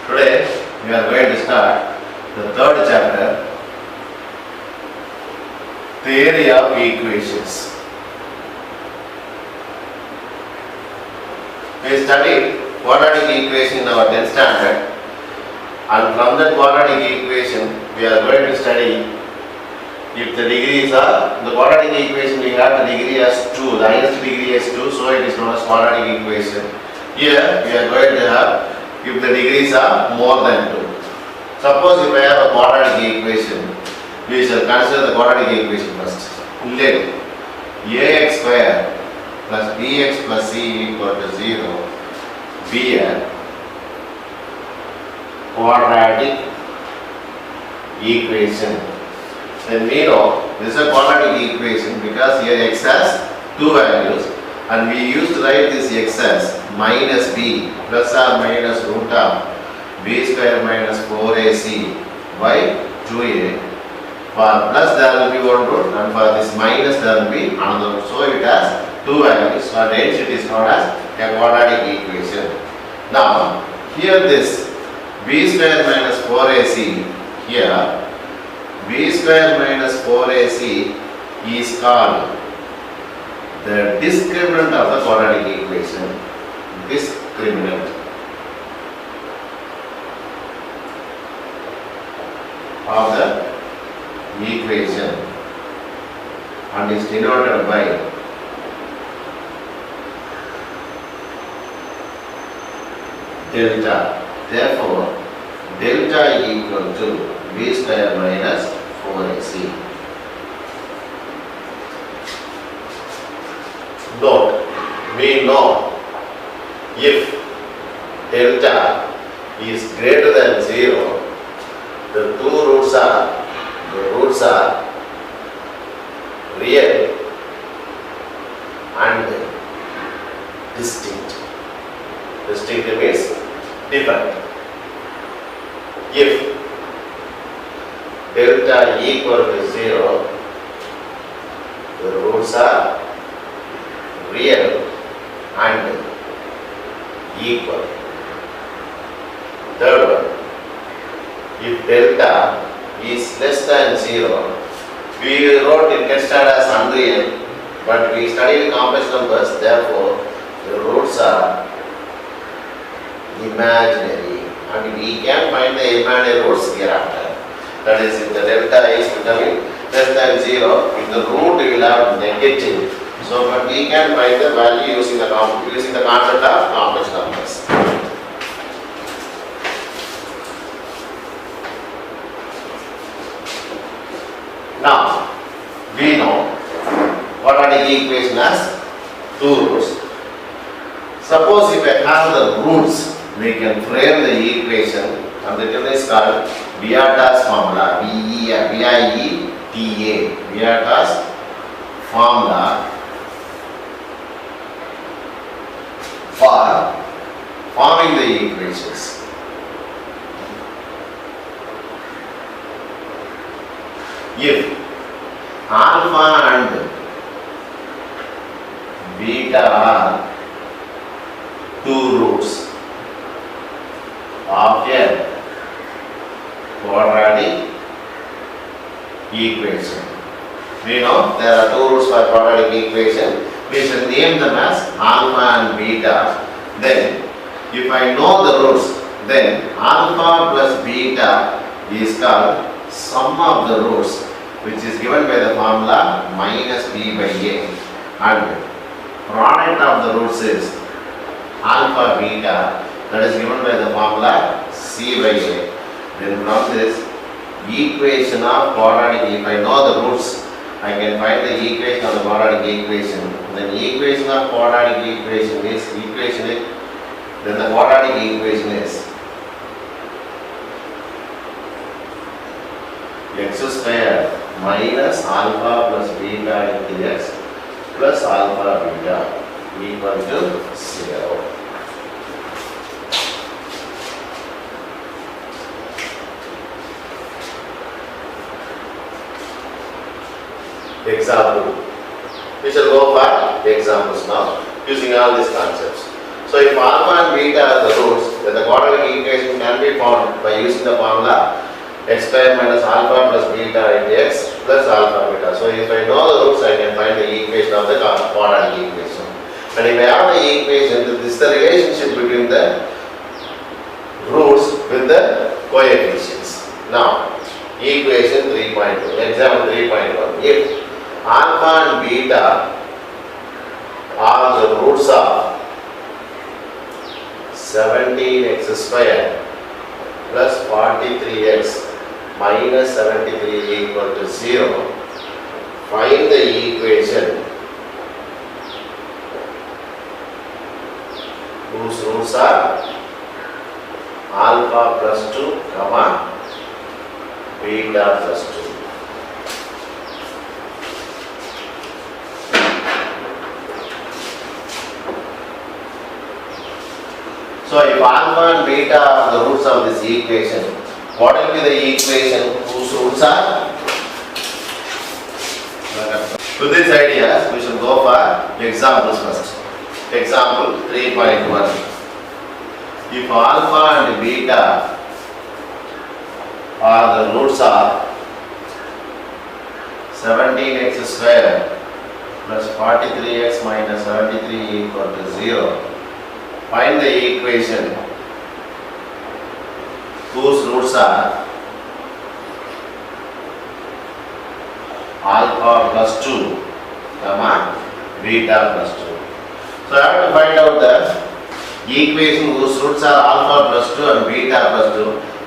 Today we are going to start the third chapter, Theory of Equations. We studied quadratic equation in our 10th standard, and from that quadratic equation we are going to study if the degrees are, in the quadratic equation we have the degree as 2, the highest degree is 2, so it is known as quadratic equation. Here we are going to have if the degrees are more than 2. Suppose if I have a quadratic equation, we shall consider the quadratic equation first. Let ax square plus bx plus c equal to 0 be a quadratic equation. Then we know this is a quadratic equation because here x has two values and we used to write this x as minus b plus or minus root of b square minus 4ac by 2a. For plus there will be one root and for this minus there will be another root. So it has two values, so hence it is known as a quadratic equation. Now here this b square minus 4ac, here b square minus 4ac is called the discriminant of the quadratic equation. Discriminant of the equation and is denoted by delta. Therefore, delta equal to b square minus 4ac. Note, we know if delta is greater than 0, the roots are real and distinct. Distinct means different. If delta equal to 0, the roots are real and equal. Third one, if delta is less than 0, we wrote it gets started as unreal, but we studied complex numbers, therefore the roots are imaginary and we can find the imaginary roots hereafter. That is, if the delta is becoming less than 0, if the root will have negative. So, but we can find the value using the concept of complex numbers. Now, we know quadratic equation has two roots. Suppose if I have the roots, we can frame the equation and the term is called Vieta's formula, V-I-E-T-A, Vieta's formula for forming the equations. If alpha and beta are two roots of a quadratic equation. We know there are two roots for quadratic equation. We shall name them as alpha and beta. Then, if I know the roots, then alpha plus beta is called sum of the roots, which is given by the formula minus b by a, and product of the roots is alpha beta, that is given by the formula c by a. Then from this equation of quadratic, if I know the roots, I can find the equation of the quadratic equation. Then equation of quadratic equation is then the quadratic equation is x square minus alpha plus beta into x plus alpha beta equal to 0. Example. We shall go for the examples now using all these concepts. So if alpha and beta are the roots, then the quadratic equation can can be found by using the formula x square minus alpha plus beta into x plus alpha beta. So if I know the roots, I can find the equation of the quadratic equation. And if I have the equation, this is the relationship between the roots with the coefficients. Now, equation 3.2, example 3.1. If alpha and beta are the roots of 17x square plus 43x minus 73 equal to 0, find the equation whose roots are alpha plus 2, comma, beta plus 2. So if alpha and beta are the roots of this equation, what will be the equation whose roots are? With these ideas, we should go for examples first. Example 3.1. If alpha and beta are the roots of 17x square plus 43x minus 73 equal to 0, find the equation whose roots are alpha plus 2, comma, beta plus 2. So I have to find out the equation whose roots are alpha plus 2 and beta plus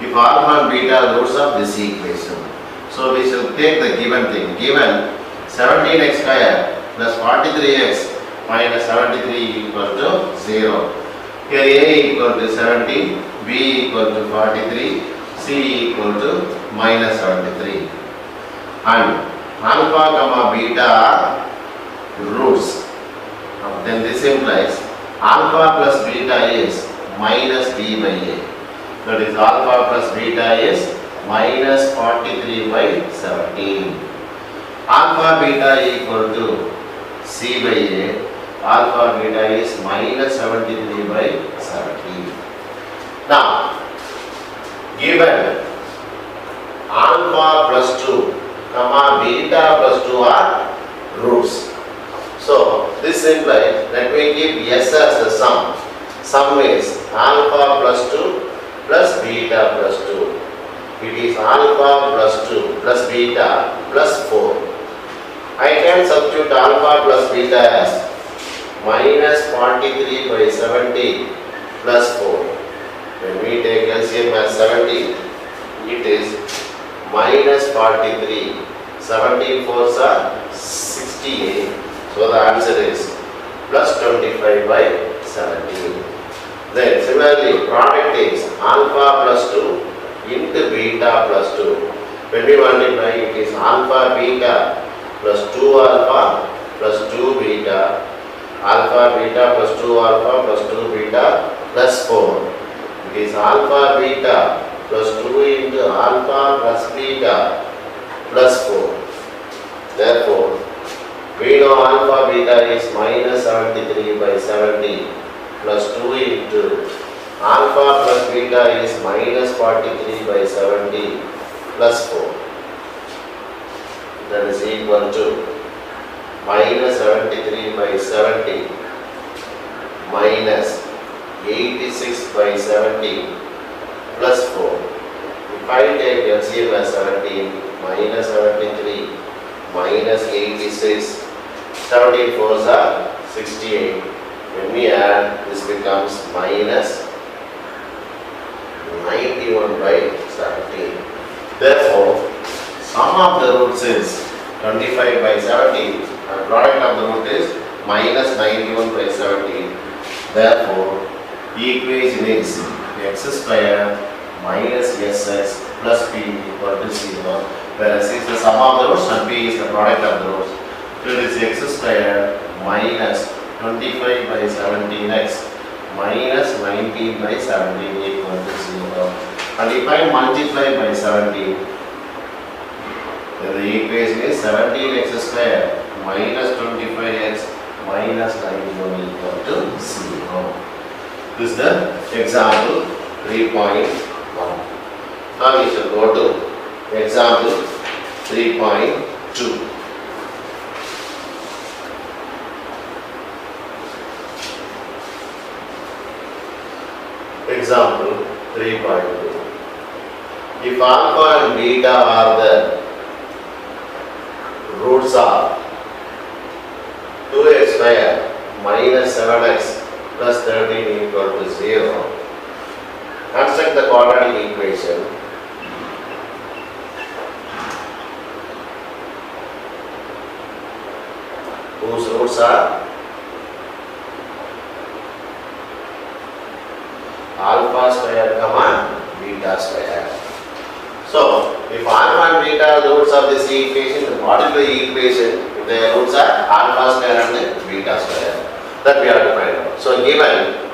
2. If alpha and beta are roots of this equation. So we shall take the given thing. Given 17x square plus 43x minus 73 equal to 0. Here a equal to 17, b equal to 43, c equal to minus 73. And alpha comma beta are roots. Then this implies alpha plus beta is minus b by a. That is alpha plus beta is minus 43 by 17. Alpha beta equal to c by a. Alpha beta is minus 73 by 17. Now, given alpha plus 2, comma, beta plus 2 are roots. So, this implies, let me give S as the sum. Sum is alpha plus 2 plus beta plus 2. It is alpha plus 2 plus beta plus 4. I can substitute alpha plus beta as minus 43 by 70 plus 4. When we take LCM as 70, it is minus 43. 17 fours are 68. So the answer is plus 25 by 17. Then similarly, product is alpha plus 2 into beta plus 2. When we multiply, it is alpha beta plus 2 alpha plus 2 beta. Alpha beta plus 2 alpha plus 2 beta plus 4. It is alpha beta plus 2 into alpha plus beta plus 4. Therefore, we know alpha beta is minus 73 by 70 plus 2 into alpha plus beta is minus 43 by 70 plus 4. That is equal to minus 73 by 70 minus 86 by 70 plus 4. If I take LCM as 17, minus 73 minus 86, 17 fours are 68. When we add, this becomes minus 91 by 17. Therefore, sum of the roots is 25 by 17 and product of the root is minus 91 by 17. Therefore, equation is x square minus sx plus p equal to 0, where s is the sum of the roots and p is the product of the roots. So it is x square minus 25 by 17x minus 19 by 17 equal to 0. And if I multiply by 17, then the equation is 17x square minus 25x minus 91 equal to 0. This is the example 3.2. Now we shall go to example 3.2. Example 3.2. If alpha and beta are the roots of 2x square minus 7x plus 13 equal to 0, construct the quadratic equation whose roots are alpha square comma beta square. So, if alpha and beta are the roots of this equation, then what is the equation if the roots are alpha square and beta square? That we have to find out. So, given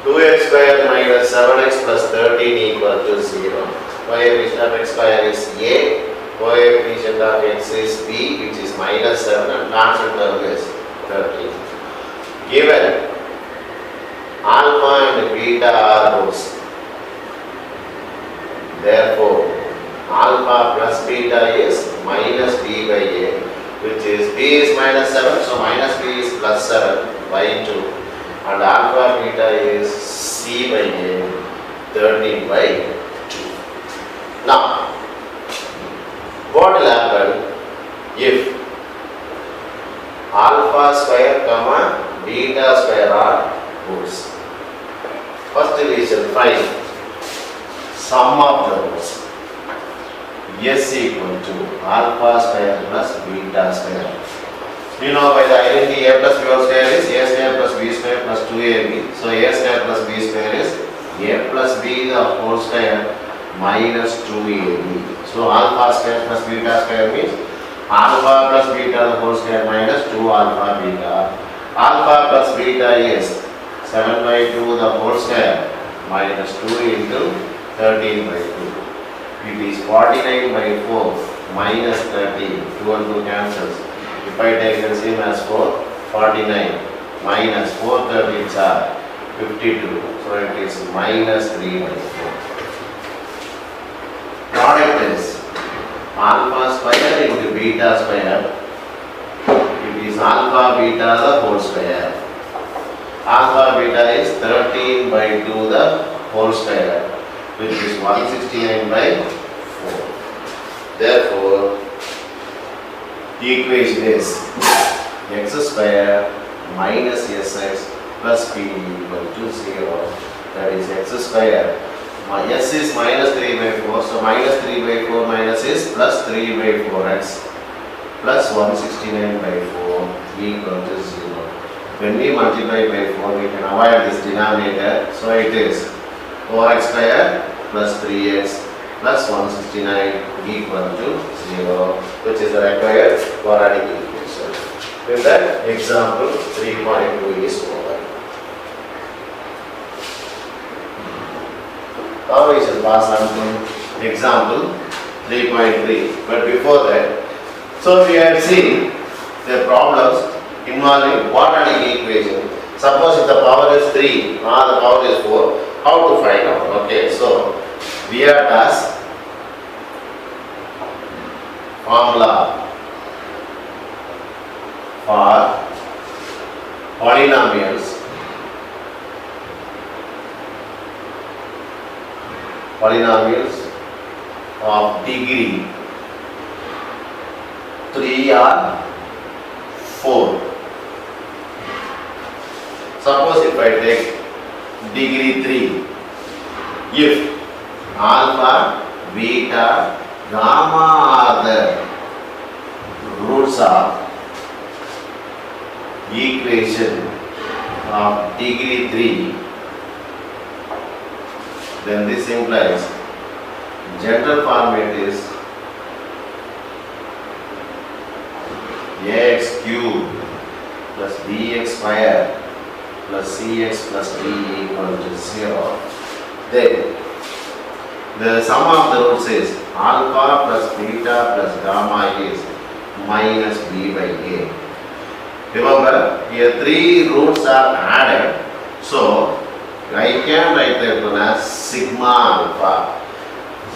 2x square minus 7x plus 13 equal to 0, coefficient of x square is a, coefficient of x is b, which is minus 7, and constant term is 13. Given alpha and beta are roots, therefore alpha plus beta is minus b by a, which is b is minus 7, so minus b is plus 7 by 2, and alpha beta is c by a, 13 by 2. Now, what will happen if alpha square comma beta square are roots? First we shall find sum of the roots. S equal to alpha square plus beta square. You know by the identity a plus b whole square is a square plus b square plus 2ab. So a square plus b square is a plus b the whole square minus 2ab. So alpha square plus beta square means alpha plus beta the whole square minus 2 alpha beta. Alpha plus beta is 7 by 2 the whole square minus 2 into 13 by 2. It is 49 by 4 minus 13. 2 and 2 cancels. If I take the same as 4, 49 minus 4 13s are 52. So it is minus 3 by 4. Product is alpha square into beta square. It is alpha beta the whole square. Alpha beta is 13 by 2 the whole square, which is 169 by 4. Therefore, the equation is x square minus sx plus p equal to 0. That is x square. S is minus 3 by 4. So minus 3 by 4 minus is plus 3 by 4x plus 169 by 4 equal to 0. When we multiply by 4, we can avoid this denominator. So it is 4x square plus 3x plus 169 equal to 0, which is the required quadratic equation. With that, example 3.2 is over. Now we shall pass on to example 3.3. But before that, so we have seen the problems involving quadratic equation. Suppose if the power is 3 or the power is 4, how to find out? Okay, so we are tasked formula for polynomials of degree 3 or 4. Suppose if I take degree 3, if alpha, beta, gamma are the roots of equation of degree 3, then this implies general format is ax cube plus bx square plus cx plus d equal to 0. Then the sum of the roots is alpha plus beta plus gamma is minus b by a. Remember, here 3 roots are added, so I can write that one as 6 sigma alpha.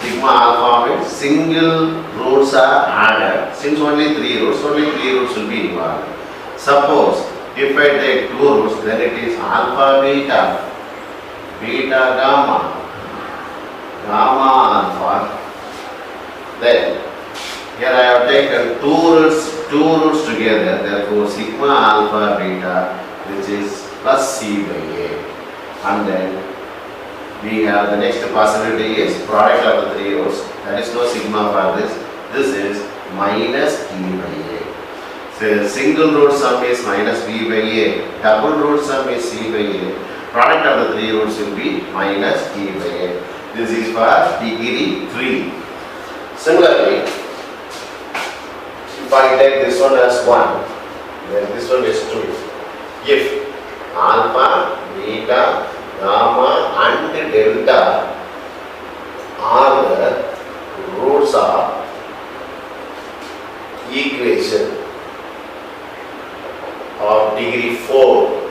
Sigma alpha means single roots are added. Since only 3 roots will be involved. Suppose if I take 2 roots, then it is alpha beta, beta gamma, gamma alpha. Then here I have taken 2 roots together, therefore sigma alpha beta, which is plus c by a. And then we have the next possibility is product of the 3 roots. There is no sigma for this. This is minus e by a. So single root sum is minus b by a. Double root sum is c by a. Product of the 3 roots will be minus e by a. This is for degree 3. Similarly, if I take this one as 1, then this one is 2. If alpha, beta, gamma and delta are the roots of equation of degree 4,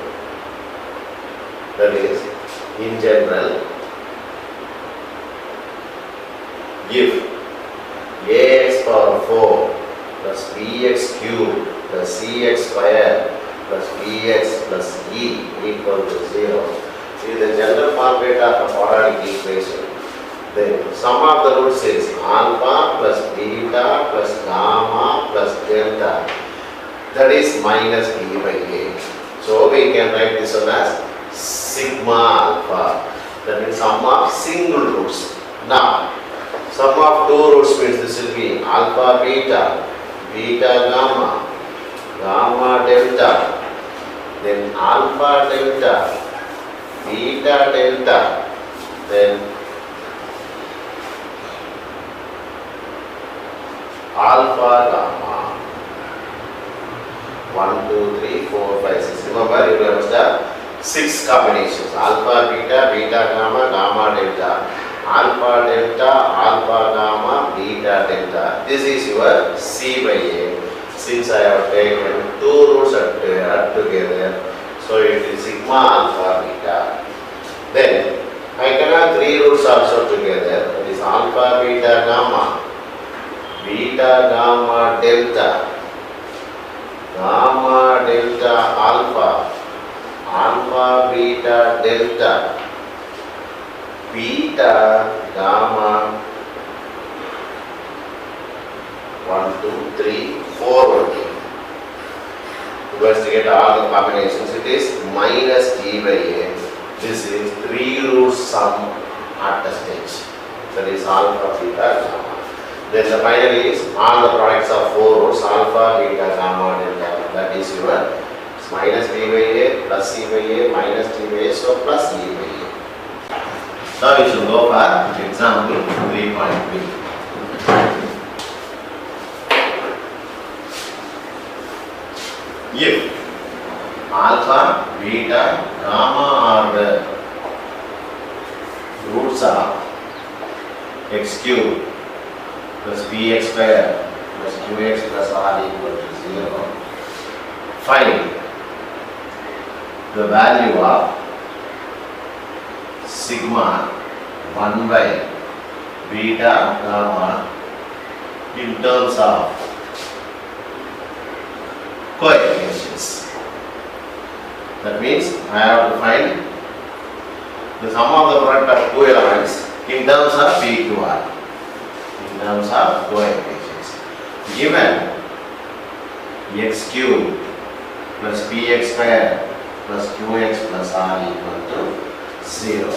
that is, in general, if ax power 4 plus bx cube plus cx square plus bx plus e equal to 0 is the general format of a quadratic equation, then sum of the roots is alpha plus beta plus gamma plus delta, that is minus b by a. So we can write this one as sigma alpha, that means sum of single roots. Now sum of 2 roots means this will be alpha beta, beta gamma, gamma delta, then alpha delta, beta delta, then alpha gamma. 1, 2, 3, 4, 5, 6. Remember, you will have 6 combinations: alpha, beta, beta gamma, gamma delta, alpha delta, alpha gamma, beta delta. This is your C by A. Since I have taken 2 roots together, so it is sigma alpha beta. Then I can have 3 roots also together. It is alpha beta gamma, beta gamma delta, gamma delta alpha, alpha beta delta, beta gamma 1, 2, 3, 4 only. Because to get all the combinations, it is minus e by a. This is 3 roots sum at the stage. That is alpha beta gamma. Then the final is all the products of 4 roots alpha beta gamma delta. That is your minus b by a plus c by a minus d by a, so plus e by a. Now we should go for example 3.3. If alpha, beta, gamma are the roots of x cube plus bx square plus qx plus r equal to 0, find the value of sigma 1 by beta gamma in terms of coefficients. That means I have to find the sum of the product of 2 elements in terms of p to r, in terms of coefficients. Given x cube plus px square plus qx plus r equal to 0.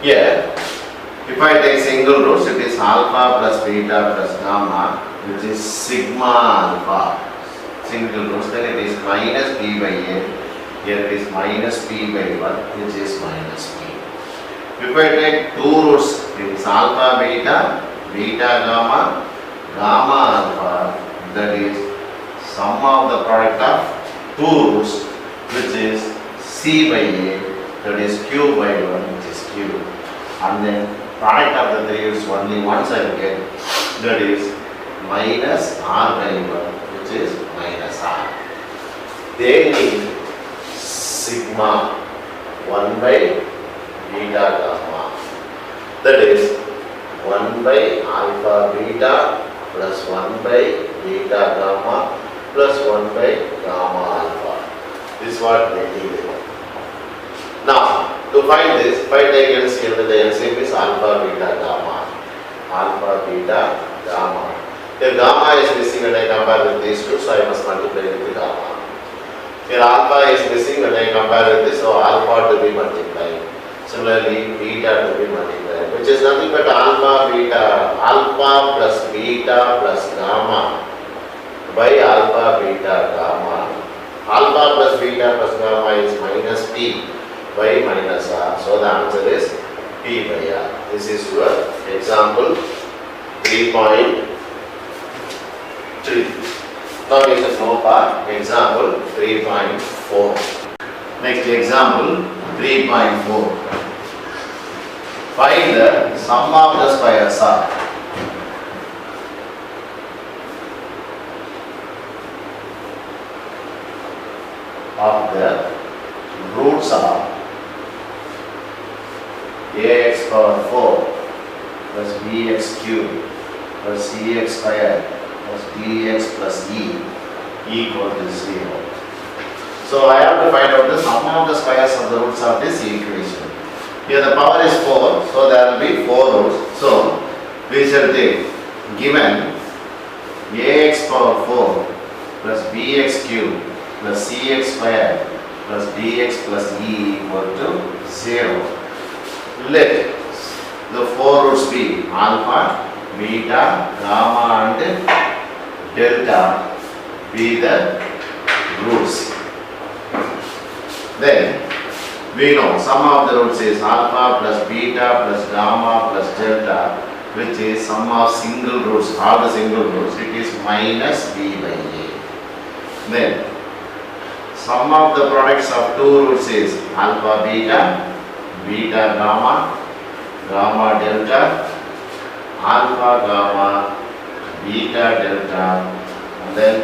Here, if I take single roots, it is alpha plus beta plus gamma, which is sigma alpha. Single roots, then it is minus b by a. Here it is minus p by 1, which is minus p. If I take 2 roots, it is alpha beta, beta gamma, gamma alpha, that is sum of the product of 2 roots, which is c by a, that is q by 1, which is q. And then product of the 3 roots only once I will get, that is minus r by 1, which is minus r. They need sigma 1 by beta gamma That is 1 by alpha beta plus 1 by beta gamma plus 1 by gamma alpha. This is what they did. Now, to find this, find the LCM. The LCM is alpha beta gamma. Alpha beta gamma. Here gamma is missing when I compare with these two, so I must multiply with the gamma. Here alpha is missing when I compare with this, so alpha to be multiplied. Similarly, beta to be multiplied, which is nothing but alpha plus beta plus gamma by alpha beta gamma. Alpha plus beta plus gamma is minus p by minus r. So the answer is p by r. This is your example 3.3. Now we shall go for example 3.4. Next example 3.4. Find the sum of the squares of the roots of ax power 4 plus bx cube plus cx square plus dx plus e equal to 0. So I have to find out the sum of the squares of the roots of this equation. Here the power is 4, so there will be 4 roots. So we shall take given ax power 4 plus bx cube plus cx square plus dx plus e equal to 0. Let the 4 roots be alpha, beta, gamma and delta be the roots. Then we know sum of the roots is alpha plus beta plus gamma plus delta, which is sum of single roots, all the single roots, it is minus b by a. Then sum of the products of two roots is alpha beta, beta gamma, gamma delta, alpha gamma, beta delta, and then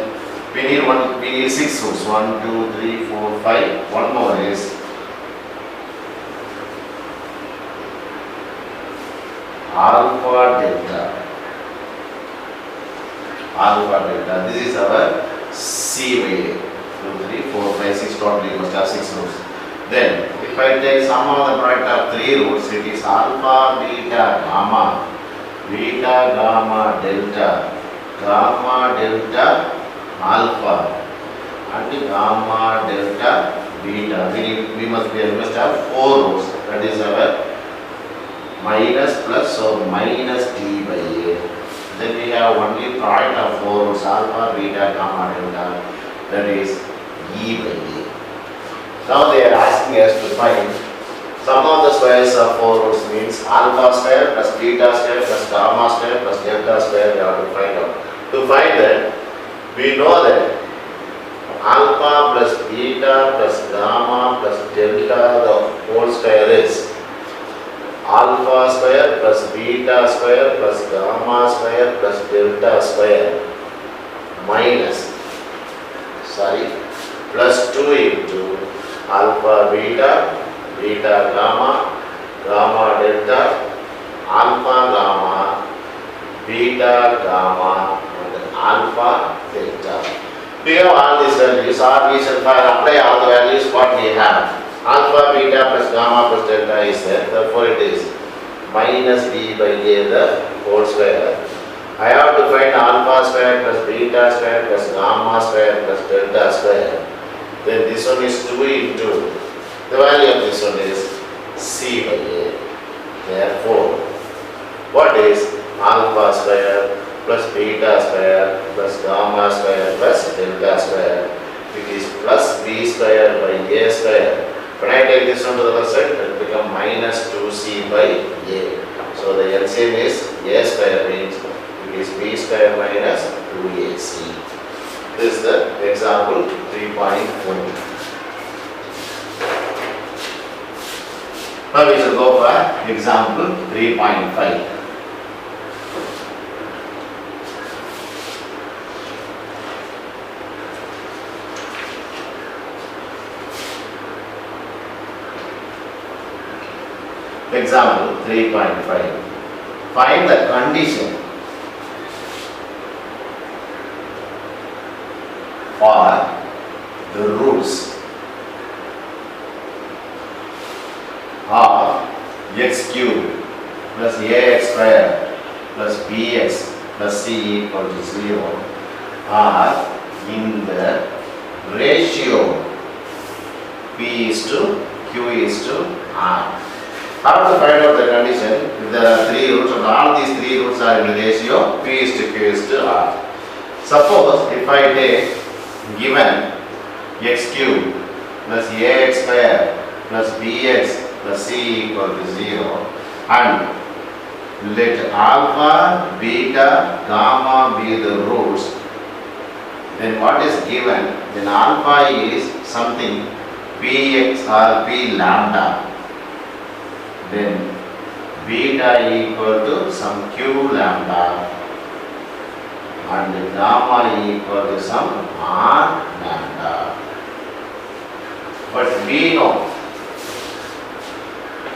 we need 6 roots. 1, 2, 3, 4, 5. One more is alpha delta. Alpha delta. This is our C by A. 2, 3, 4, 5, 6 totally. You must have 6 roots. Then, if I take sum of the product of 3 roots, it is alpha, beta, gamma, beta, gamma, delta, gamma, delta, alpha, and gamma, delta, beta. We must have 4 roots. That is our minus plus, so minus d by a. Then we have only product of 4 roots, alpha, beta, gamma, delta. That is e by a. Now they are asking us to find sum of the squares of 4 roots, means alpha square plus beta square plus gamma square plus delta square we have to find out. To find that, we know that alpha plus beta plus gamma plus delta, the whole square is alpha square plus beta square plus gamma square plus delta square minus plus 2 into alpha beta, beta gamma, gamma delta, alpha gamma, beta gamma and alpha delta. We have all these values, or we shall apply all the values what we have. Alpha beta plus gamma plus delta is there, therefore it is minus b by a the whole square. I have to find alpha square plus beta square plus gamma square plus delta square. Then this one is 2 into, the value of this one is c by a. Therefore, what is alpha square plus beta square plus gamma square plus delta square? It is plus b square by a square. When I take this one to the other side, it will become minus 2c by a. So the LCM is a square, means it is b square minus 2ac. This is the example 3.4. Now we shall go for example 3.5. Example 3.5. Find the condition for the roots of x cubed plus ax square plus bx plus c equal to 0 are in the ratio p is to q is to r. How to find out the condition? If there are three roots and all these three roots are in the ratio p is to q is to r. Suppose if I take given x cubed plus ax square plus bx plus c equal to 0 and let alpha, beta, gamma be the roots, then what is given? Then alpha is something px or p lambda, then beta equal to some q lambda and gamma equal to some r lambda. But we know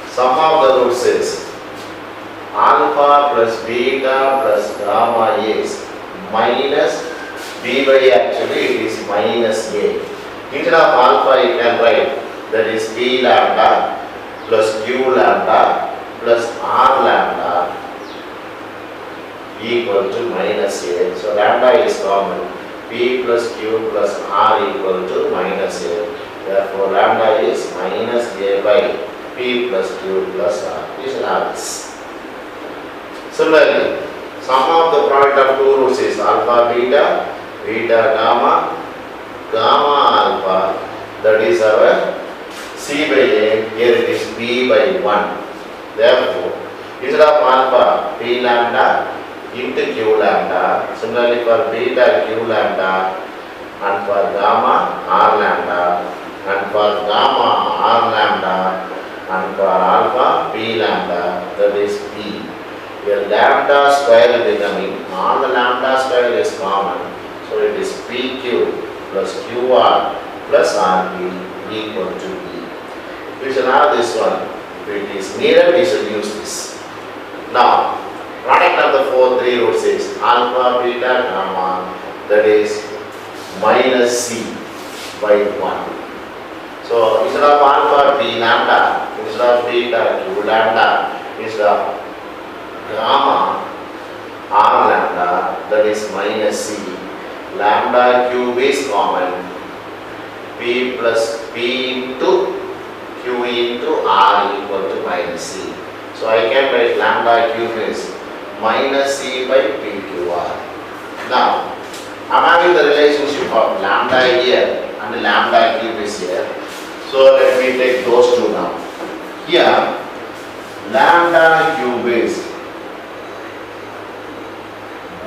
sum of the roots is alpha plus beta plus gamma is minus b by actually it is minus a. Instead of alpha you can write that is p lambda plus q lambda plus r lambda equal to minus a. So lambda is common. P plus q plus r equal to minus a. Therefore lambda is minus a by p plus q plus r. You should have this. Similarly, sum of the product of two roots is alpha beta, beta gamma, gamma alpha, that is our c by a, here it is b by 1. Therefore, instead of alpha, p lambda into q lambda, similarly for beta, q lambda, and for gamma, r lambda, and for gamma, r lambda, and for alpha, p lambda, that is p. Here lambda square is becoming, all the lambda square is common, so it is pq plus qr plus rp equal to p. We shall have this one. If it is needed, we should use this. Now, product of the three roots is alpha, beta, gamma, that is minus c by 1. So, instead of alpha, p lambda, instead of beta, q lambda, instead of gamma, r lambda, that is minus c. Lambda cube is common. P plus p into q into r equal to minus c. So I can write lambda cube is minus c by pqr. Now, I am having the relationship of lambda here and lambda cube is here. So let me take those two now. Here, lambda cube is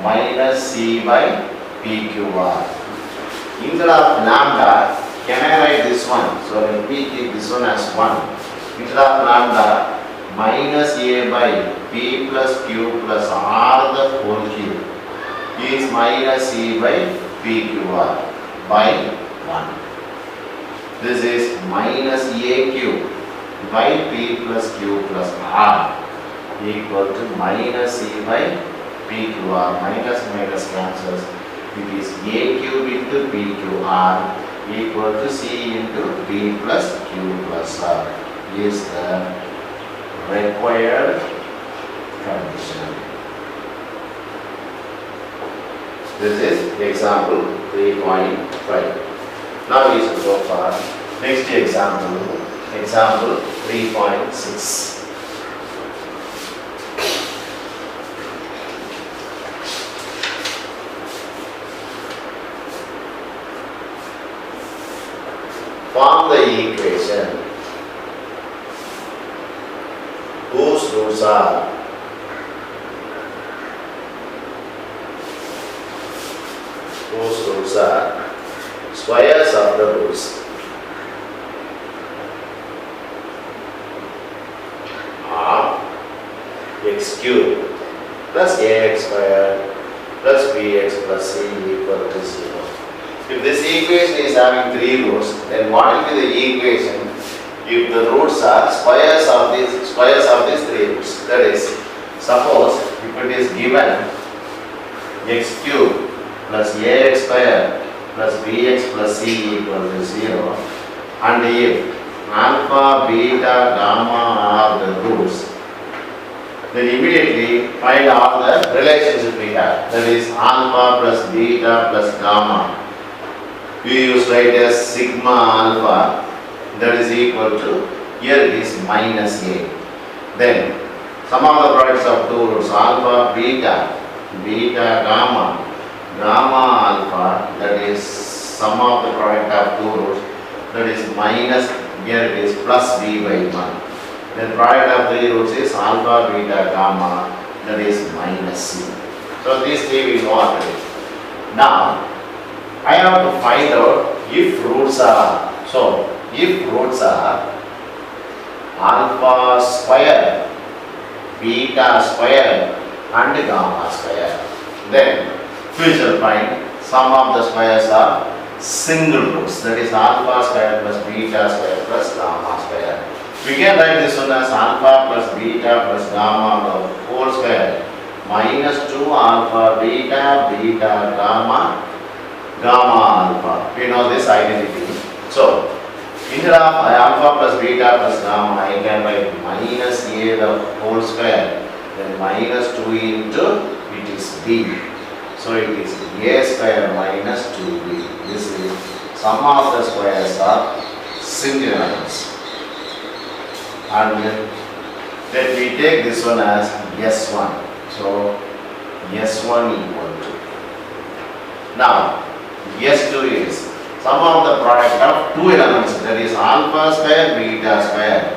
minus c by pqr. Instead of lambda, can I write this one? So let me keep this one as 1. Instead of lambda, minus a by p plus q plus r the whole cube is minus c by pqr by 1. This is minus a cube by p plus q plus r equal to minus c by pqr. Minus minus cancels. It is a cube into pqr equal to c into p plus q plus r is the required condition. This is example 3.5. Now we should go for next example, example 3.6. Form the equation whose roots are squares of the roots are x cubed plus ax squared plus bx plus c equal to 0. If this equation is having three roots, then what will be the equation if the roots are squares of these three roots. That is, suppose if it is given x cube plus ax square plus bx plus c equal to 0, and if alpha, beta, gamma are the roots, then immediately find all the relationship we have. That is alpha plus beta plus gamma. We use write as sigma alpha, that is equal to, here it is minus a. Then sum of the products of two roots, alpha, beta, beta, gamma, gamma alpha, that is sum of the product of two roots, that is minus, here it is plus b by 1. Then product of three roots is alpha, beta, gamma, that is minus c. So these three we know already. Now I have to find out if roots are, so if roots are alpha square, beta square and gamma square, then we shall find sum of the squares are single roots, that is alpha square plus beta square plus gamma square. We can write this one as alpha plus beta plus gamma the whole square minus 2 alpha beta, beta gamma, gamma alpha. We know this identity. So instead of alpha plus beta plus gamma, I can write minus a the whole square, then minus 2 into it is b. So it is a square minus 2b. This is sum of the squares are single numbers. And then we take this one as S1. So S1 equal to. Now S2 is sum of the product of two elements, that is alpha square, beta square,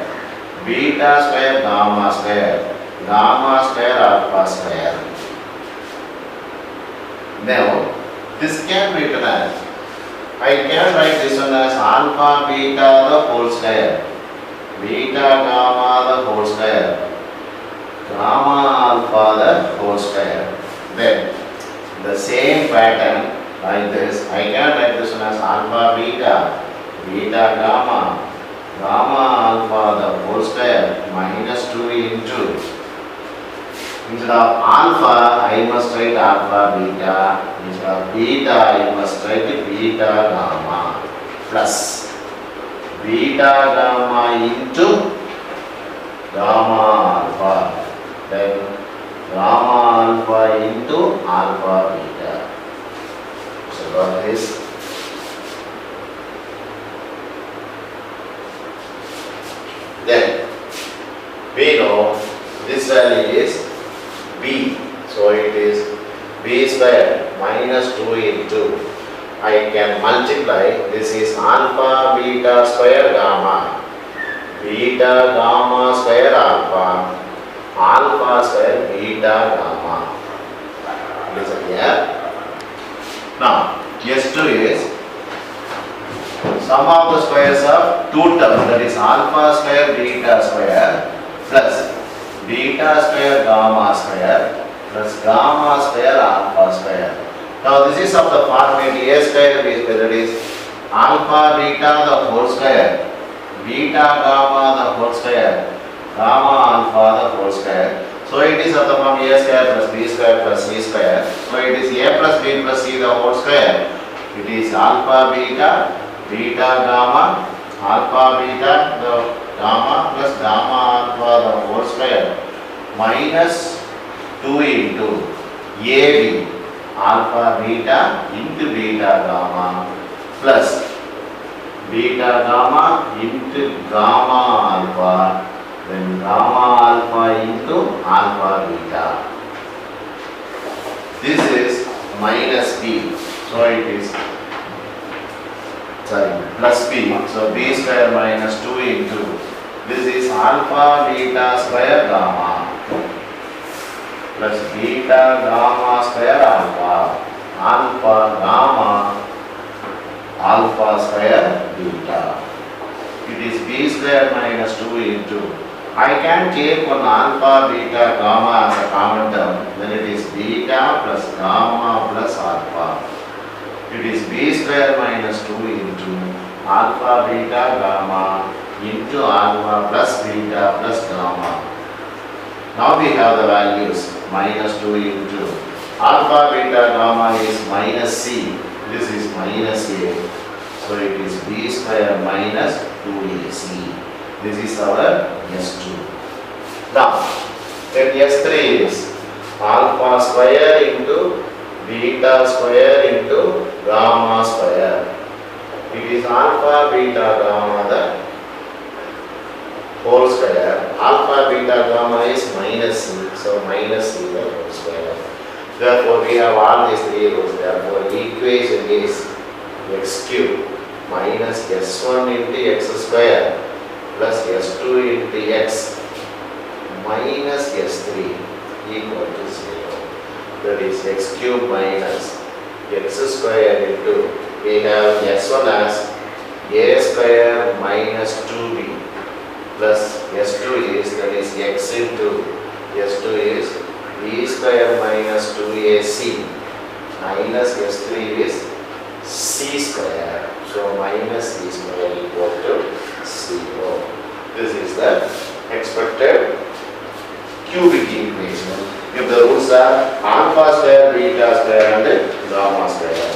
beta square, gamma square, gamma square, alpha square. Now this can be written as, I can write this one as alpha beta the whole square, beta gamma the whole square, gamma alpha the whole square. Then the same pattern like this, I can write this one as alpha beta, beta gamma, gamma alpha the whole square minus 2 into, instead of alpha I must write alpha beta, instead of beta I must write beta gamma plus beta gamma into gamma alpha, then gamma alpha into alpha beta. So got this. Then we know this value is b, so it is b square minus 2 into, I can multiply, this is alpha beta square gamma, beta gamma square alpha, alpha square beta gamma. Listen here. Now S2 is sum of the squares of two terms, that is alpha square beta square plus beta square gamma square plus gamma square alpha square. Now this is of the format a square is, that is alpha beta the whole square, beta gamma the whole square, gamma alpha the whole square. So it is of the form a square plus b square plus c square. So it is a plus b plus c the whole square. It is alpha beta, beta gamma, alpha beta the gamma plus gamma alpha the whole square minus 2 into ab, alpha beta into beta gamma plus beta gamma into gamma alpha, then gamma alpha into alpha beta. This is minus b, so it is plus b, so b square minus 2 into, this is alpha beta square gamma plus beta gamma square alpha, alpha gamma alpha square beta. It is b square minus 2 into, I can take one alpha beta gamma as a common term, then it is beta plus gamma plus alpha. It is b square minus 2 into alpha beta gamma into alpha plus beta plus gamma. Now we have the values minus 2 into alpha beta gamma is minus c. This is minus a. So it is b square minus 2ac. This is our S2. Now, then S3 is alpha square into beta square into gamma square. It is alpha beta gamma the whole square. Alpha beta gamma is minus c. So minus c the whole square. Therefore, we have all these three rules. Therefore, equation is x cube minus s1 into x square plus s2 into x minus s3 equal to 0. That is x cube minus x square into, we have s1 as a square minus 2b plus s2 is, that is x into s2 is b square minus 2ac minus s3 is c square. So minus c square equal to 0. This is the expected cubic equation if the roots are alpha square, beta square and gamma square.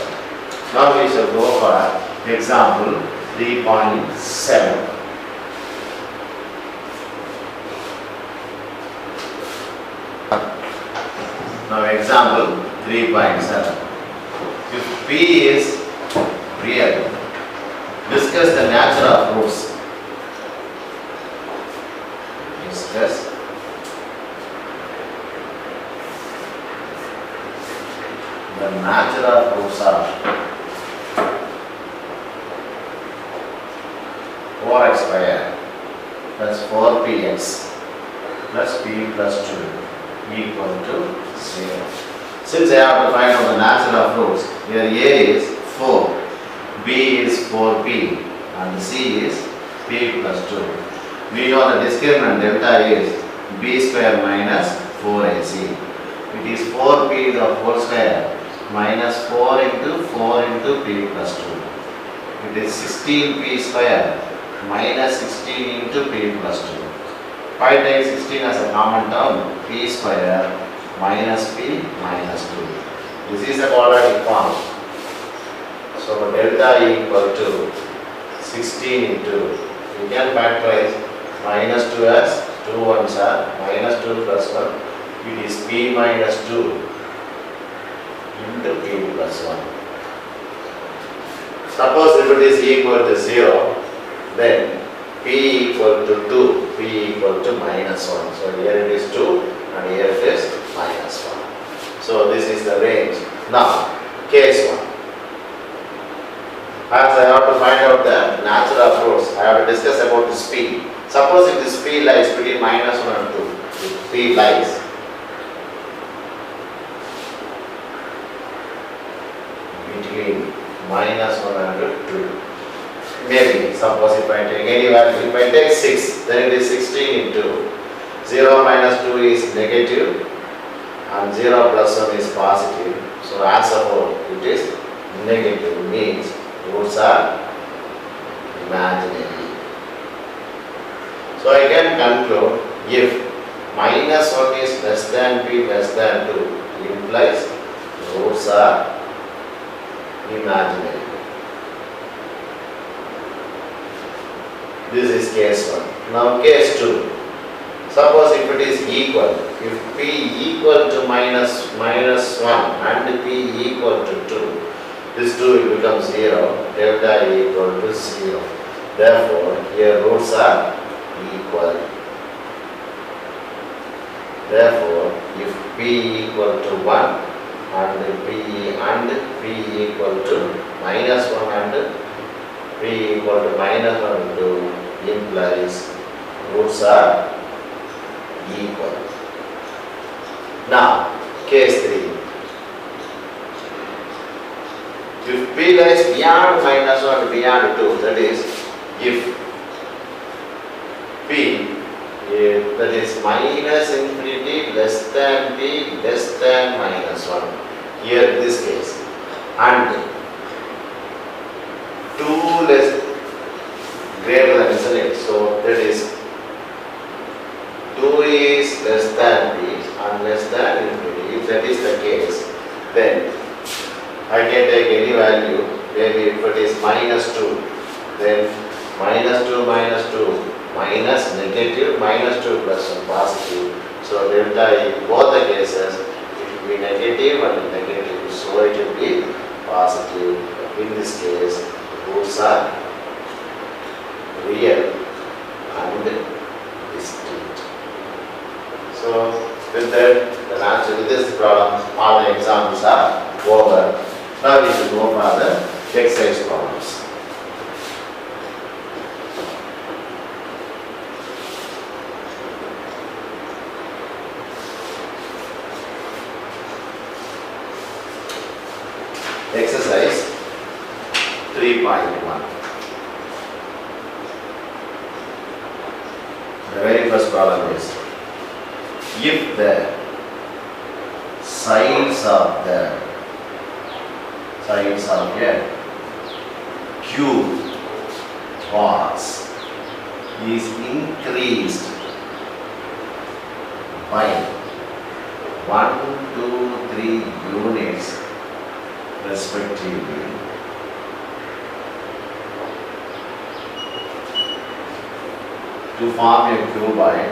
Now we shall go for example 3.7. Now example 3.7. If P is real, discuss the nature of roots. Discuss the nature of roots are 4x square plus 4px plus p plus 2 equal to 0. Since I have to find out the nature of roots, here a is 4, b is 4p and c is p plus 2. We know the discriminant delta is b square minus 4ac. It is 4p the whole square minus 4 into p plus 2. It is 16p square minus 16 into p plus 2. 5 times 16 as a common term, p square minus p minus 2. This is a quadratic form. So delta equal to 16 into, we can factorize minus 2 as 2 ones are minus 2 plus 1. It is p minus 2 into p plus 1. Suppose if it is equal to 0, then p equal to 2, p equal to minus 1. So here it is 2 and here it is minus 1. So this is the range. Now, case 1. As I have to find out the nature of roots, I have to discuss about this p. Suppose if this p lies between minus 1 and 2, if p lies between minus 1 and 2, maybe suppose if I take any value, if I take 6, then it is 16 into 0 minus 2 is negative and 0 plus 1 is positive. So as a whole it is negative, means roots are imaginary. So I can conclude if minus 1 is less than p less than 2 implies roots are imaginary. This is case 1. Now case 2. Suppose if it is equal, if p equal to minus 1 and p equal to 2, this 2 will become 0, delta equal to 0. Therefore, here roots are equal. Therefore, if p equal to 1 and p equal to minus 1 and p equal to minus 1 and 2 implies roots are equal. Now, case 3. If p lies beyond minus 1 beyond 2, that is, if p that is minus infinity less than p less than minus 1, here in this case, and 2 less greater than, isn't it? So that is the case, then I can take any value. Maybe if it is -2, then -2 minus 2 minus negative -2 plus 1 positive. So delta in both the cases it will be negative and negative. So it will be positive. In this case, roots are real and distinct. So with that, the answer to this problem, all the examples are over. Now we should go for the exercise problems. Exercise 3.1. The very first problem is, if the sides of a cube box is increased by 1, 2, 3 units respectively, to form a cuboid,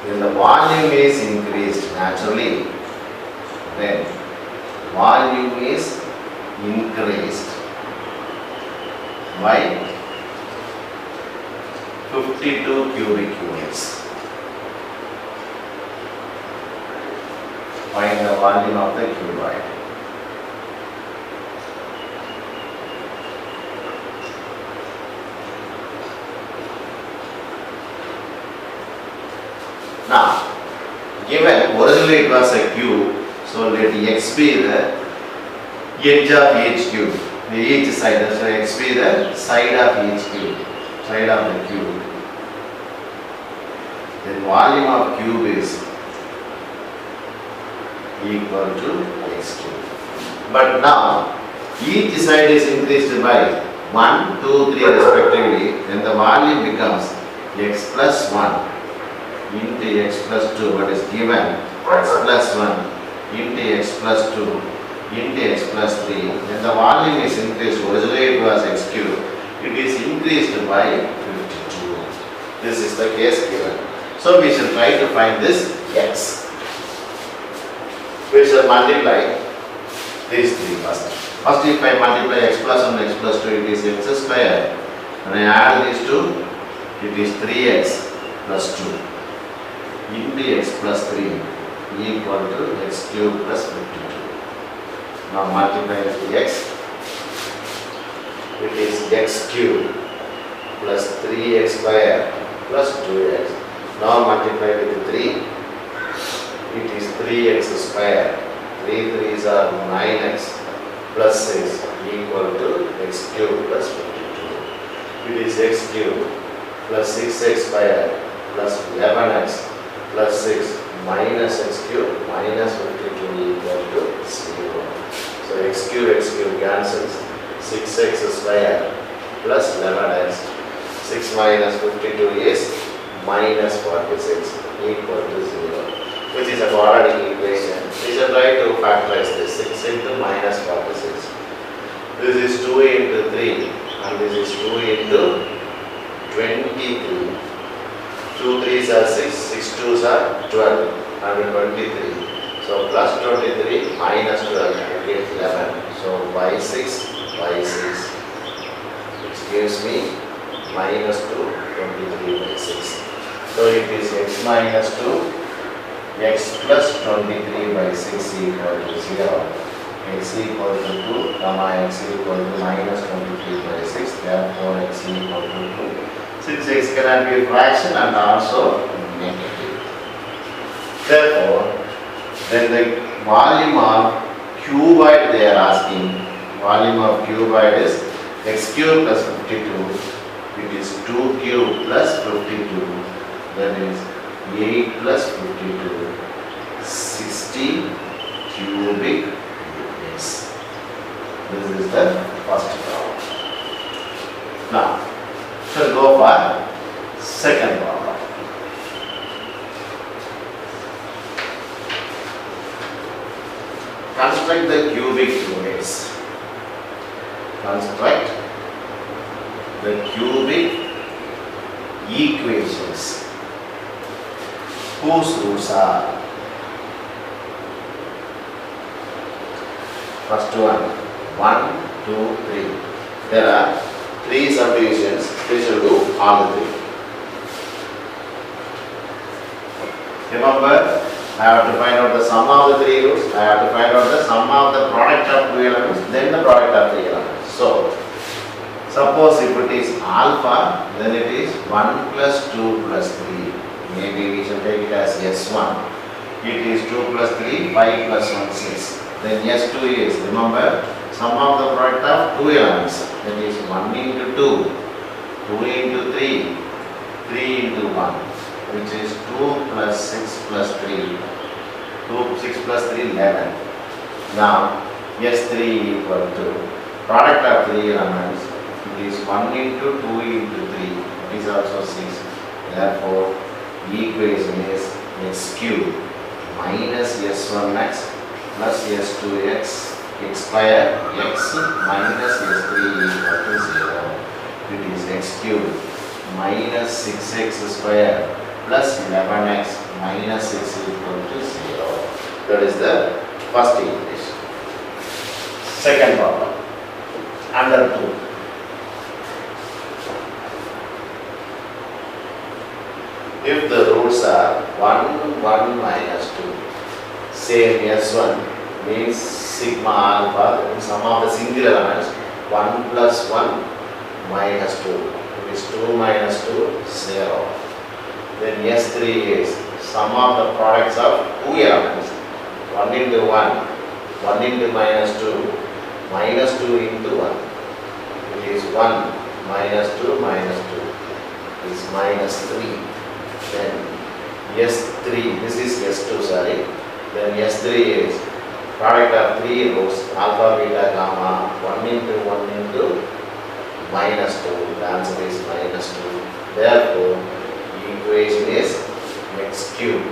when the volume is increased naturally, then volume is increased by 52 cubic units. Find the volume of the cuboid. Now, given originally it was a cube, so let x be the edge of each cube, each side. So x be the side of each cube, side of the cube. Then volume of cube is equal to x cube. But now each side is increased by 1, 2, 3 respectively, then the volume becomes x plus 1 into x plus 2, what is given, x plus 1 into x plus 2 into x plus 3. When the volume is increased, originally it was x cube, it is increased by 52. This is the case given. So we shall try to find this x. We shall multiply these three first. First, if I multiply x plus 1 x plus 2, it is x square. When I add these two, it is 3x plus 2 into x plus 3 equal to x cube plus 52. Now multiply with x, it is x cube plus 3x square plus 2x. Now multiply with 3, it is 3x square, 3 3s are 9x plus 6 equal to x cube plus 52. It is x cube plus 6x square plus 11x plus 6 minus x cube minus 52 equal to 0. So x cube cancels. 6x square plus 11x. 6 minus 52 is minus 46 equal to 0, which is a quadratic equation. We shall try to factorize this. 6 into minus 46. This is 2 into 3 and this is 2 into 23. 2 3s are 6, 6 2s are 12 and 23. So plus 23 minus 12 gets 11. So by 6, which gives me minus 2, 23 by 6. So it is x minus 2, x plus 23 by 6 equal to 0. X equal to 2, comma x equal to minus 23 by 6. Therefore x equal to 2. Since x cannot be a fraction and also negative. Therefore, then the volume of cuboid they are asking, volume of cuboid is x cube plus 52, it is 2 cube plus 52, that is 8 plus 52, 60 cubic units. This is the first problem. Now, shall go for Second problem. Construct the cubic units. Construct the cubic equations whose roots are. First one, 1, 2, 3. There are 3 subdivisions. We shall do all the 3. Remember, I have to find out the sum of the 3 roots. I have to find out the sum of the product of 2 elements, then the product of 3 elements. So, suppose if it is alpha, then it is 1 plus 2 plus 3. Maybe we shall take it as S1. It is 2 plus 3, 5 plus 1, 6. Then S2 is, remember, sum of the product of 2 elements. That is 1 into 2, 2 into 3, 3 into 1, which is 2 plus 6 plus 3. 6 plus 3, 11. Now, S3 equal to product of 3 elements. It is 1 into 2 into 3. It is also 6. Therefore, the equation is x cube minus S1x plus S2x x square x minus S3 equal to 0. It is x cube minus 6x square plus 11x minus 6 equal to 0. That is the first equation. Second problem. Under 2. If the roots are 1, 1 minus 2, same S1 means sigma alpha, that means sum of the single elements, 1 plus 1 minus 2. It is 2 minus 2, 0. Then S3 is sum of the products of 2 elements, 1 into 1, 1 into minus 2, minus 2 into 1. It is 1 minus 2 minus 2 is minus 3. Then S3, this is S2, sorry. Then S3 is product of 3 roots, alpha, beta, gamma, 1 into 1 into minus 2. The answer is minus 2. Therefore, the equation is x cube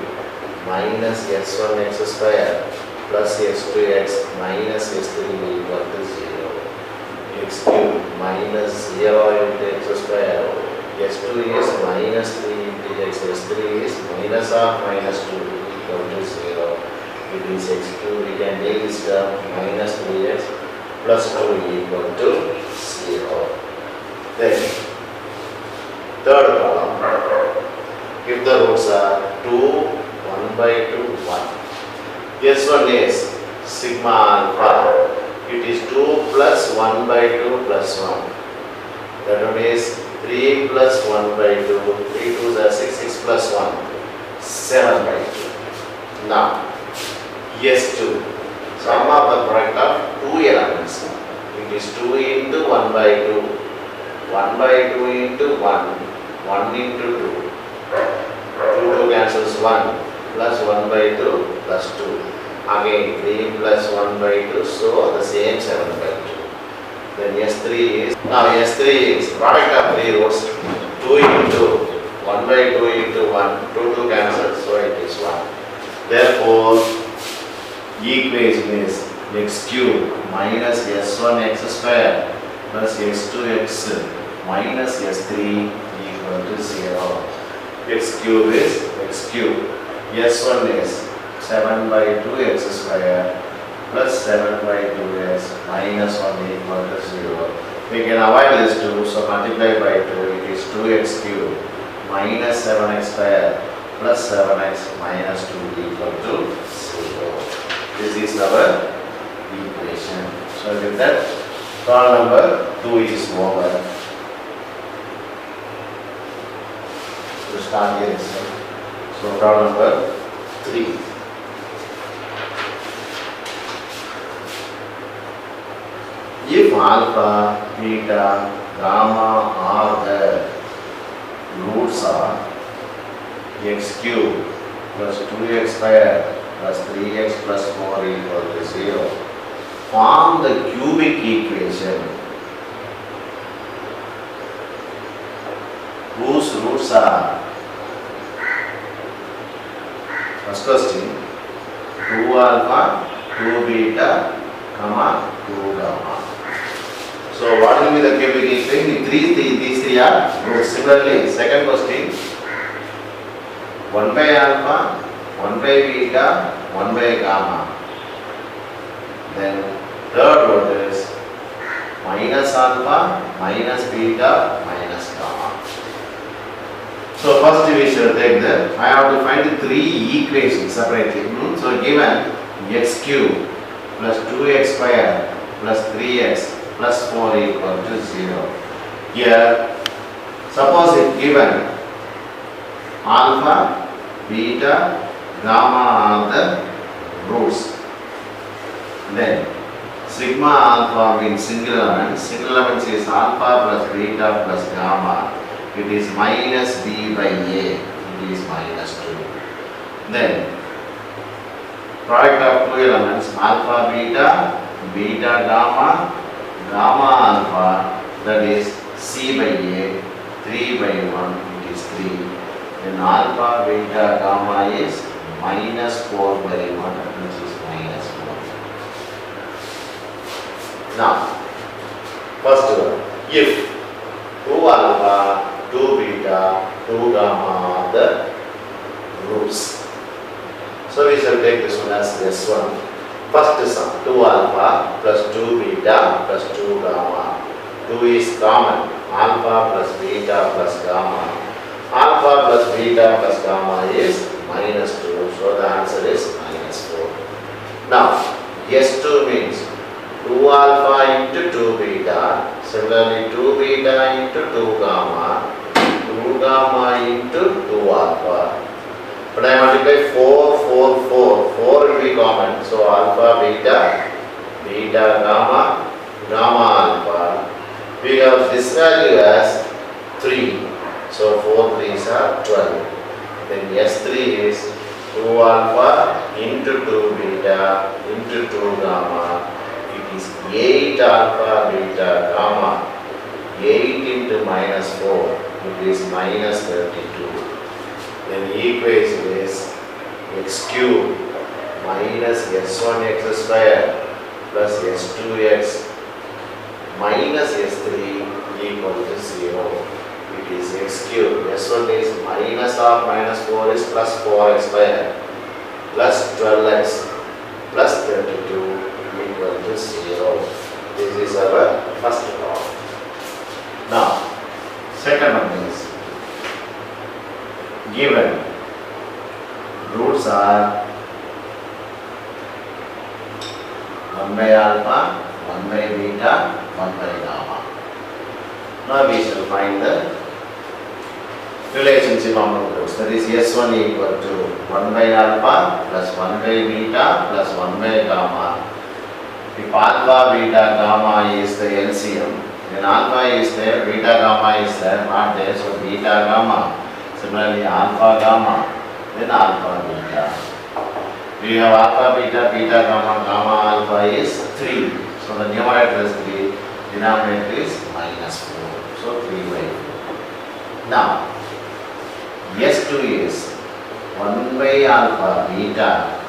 minus S1x square plus S2x minus S3 equal to 0. X cube minus 0 into x square. S2 is minus 3 into x, S3 is minus of minus 2 equal to 0. It is x cube, we can take this term minus 3x plus 2 equal to 0. Then, third problem. If the roots are 2, 1 by 2, 1. S1 is sigma alpha. It is 2 plus 1 by 2 plus 1. That one is 3 plus 1 by 2, 3 2s are 6, 6 plus 1, 7 by 2. Now, S2, sum of the product of 2 elements. It is 2 into 1 by 2, 1 by 2 into 1, 1 into 2. 2 cancels 1, plus 1 by 2, plus 2. Again 3 plus 1 by 2, so the same 7 by 2. Then S3 is, now S3 is product of 3 roots, 2 into 1 by 2 into 1, 2 cancels, so it is 1. Therefore, equation is x cube minus S1x square plus S2x minus S3 equal to 0. X cube is x cube. S1 is 7 by 2x square plus 7 by 2x minus 1 equal to 0. We can avoid this 2, so multiply by 2, it is 2x cube minus 7x square plus 7x minus 2 equal to 0. This is our equation. So with that, problem number 2 is over. To start here itself. So problem number 3. If alpha, beta, gamma are the roots are x cube plus 2x square plus 3x plus 4 equal to 0, form the cubic equation whose roots are, first question, 2 alpha, 2 beta, comma 2 gamma. So what will be the cubic equation? These three are roots. Similarly, second question, 1 by alpha, 1 by beta, 1 by gamma. Then third root is minus alpha, minus beta, minus gamma. So first we should take that. I have to find the three equations separately. So given x cube plus 2x square plus 3x plus 4 equal to 0. Here, suppose if given alpha, beta, gamma are the roots, then sigma alpha means single element. Single element is alpha plus beta plus gamma. It is minus b by a. It is minus 2. Then product of two elements, alpha beta, beta gamma, gamma alpha, that is c by a, 3 by 1, it is 3. Then alpha beta gamma is minus 4 by 1, which is minus 4. Now, first one, if 2 alpha, 2 beta, 2 gamma are the roots. So we shall take this one as S1. First sum, 2 alpha plus 2 beta plus 2 gamma. 2 is common, alpha plus beta plus gamma. Alpha plus beta plus gamma is minus 2, so the answer is minus 4. Now, S2 means 2 alpha into 2 beta, similarly 2 beta into 2 gamma, 2 gamma into 2 alpha. But I multiply 4, 4, 4, 4 will be common, so alpha, beta, beta, gamma, gamma, alpha. We have this value as 3, so 4 3s are 12. Then S3 is 2 alpha into 2 beta into 2 gamma. It is 8 alpha, beta, gamma. 8 into minus 4, it is minus 32. Then the equation is x cube minus s1x square plus s2x minus s3 equal to 0. It is x cube. S1 is minus of minus 4 is plus 4x square plus 12x plus 32 equal to 0. This is our first law. Now, second one is given roots are 1 by alpha, 1 by beta, 1 by gamma. Now we shall find the relationship among roots. That is S1 equal to 1 by alpha plus 1 by beta plus 1 by gamma. If alpha, beta, gamma is the LCM, then alpha is there, beta, gamma is there, not there, so beta, gamma. Similarly, alpha, gamma, then alpha, beta. We have alpha, beta, beta, gamma, gamma, alpha is 3. So the numerator is 3, denominator is minus 4. So 3 by 4. Now, S2 is 1 by alpha, beta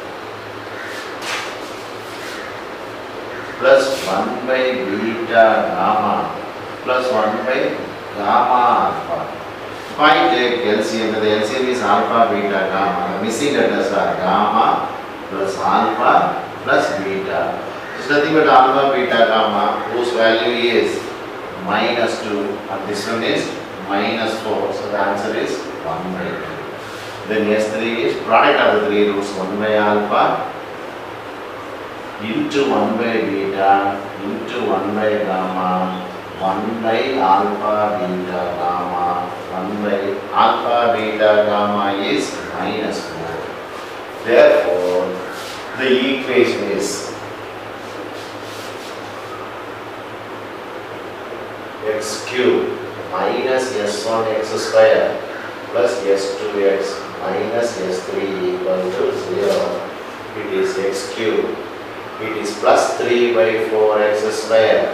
plus 1 by beta, gamma plus 1 by gamma, alpha. If I take LCM, the LCM is alpha, beta, gamma. The missing letters are gamma plus alpha plus beta. It's nothing but alpha, beta, gamma, whose value is minus 2, and this one is minus 4. So the answer is 1 by 2. Then S3 is product of the three roots, 1 by alpha into 1 by beta into 1 by gamma, 1 by alpha, beta, gamma, 1 by alpha, beta, gamma is minus 4. Therefore, the equation is x cube minus s1x square plus s2x minus s3 equal to 0. It is x cube. It is plus 3 by 4x square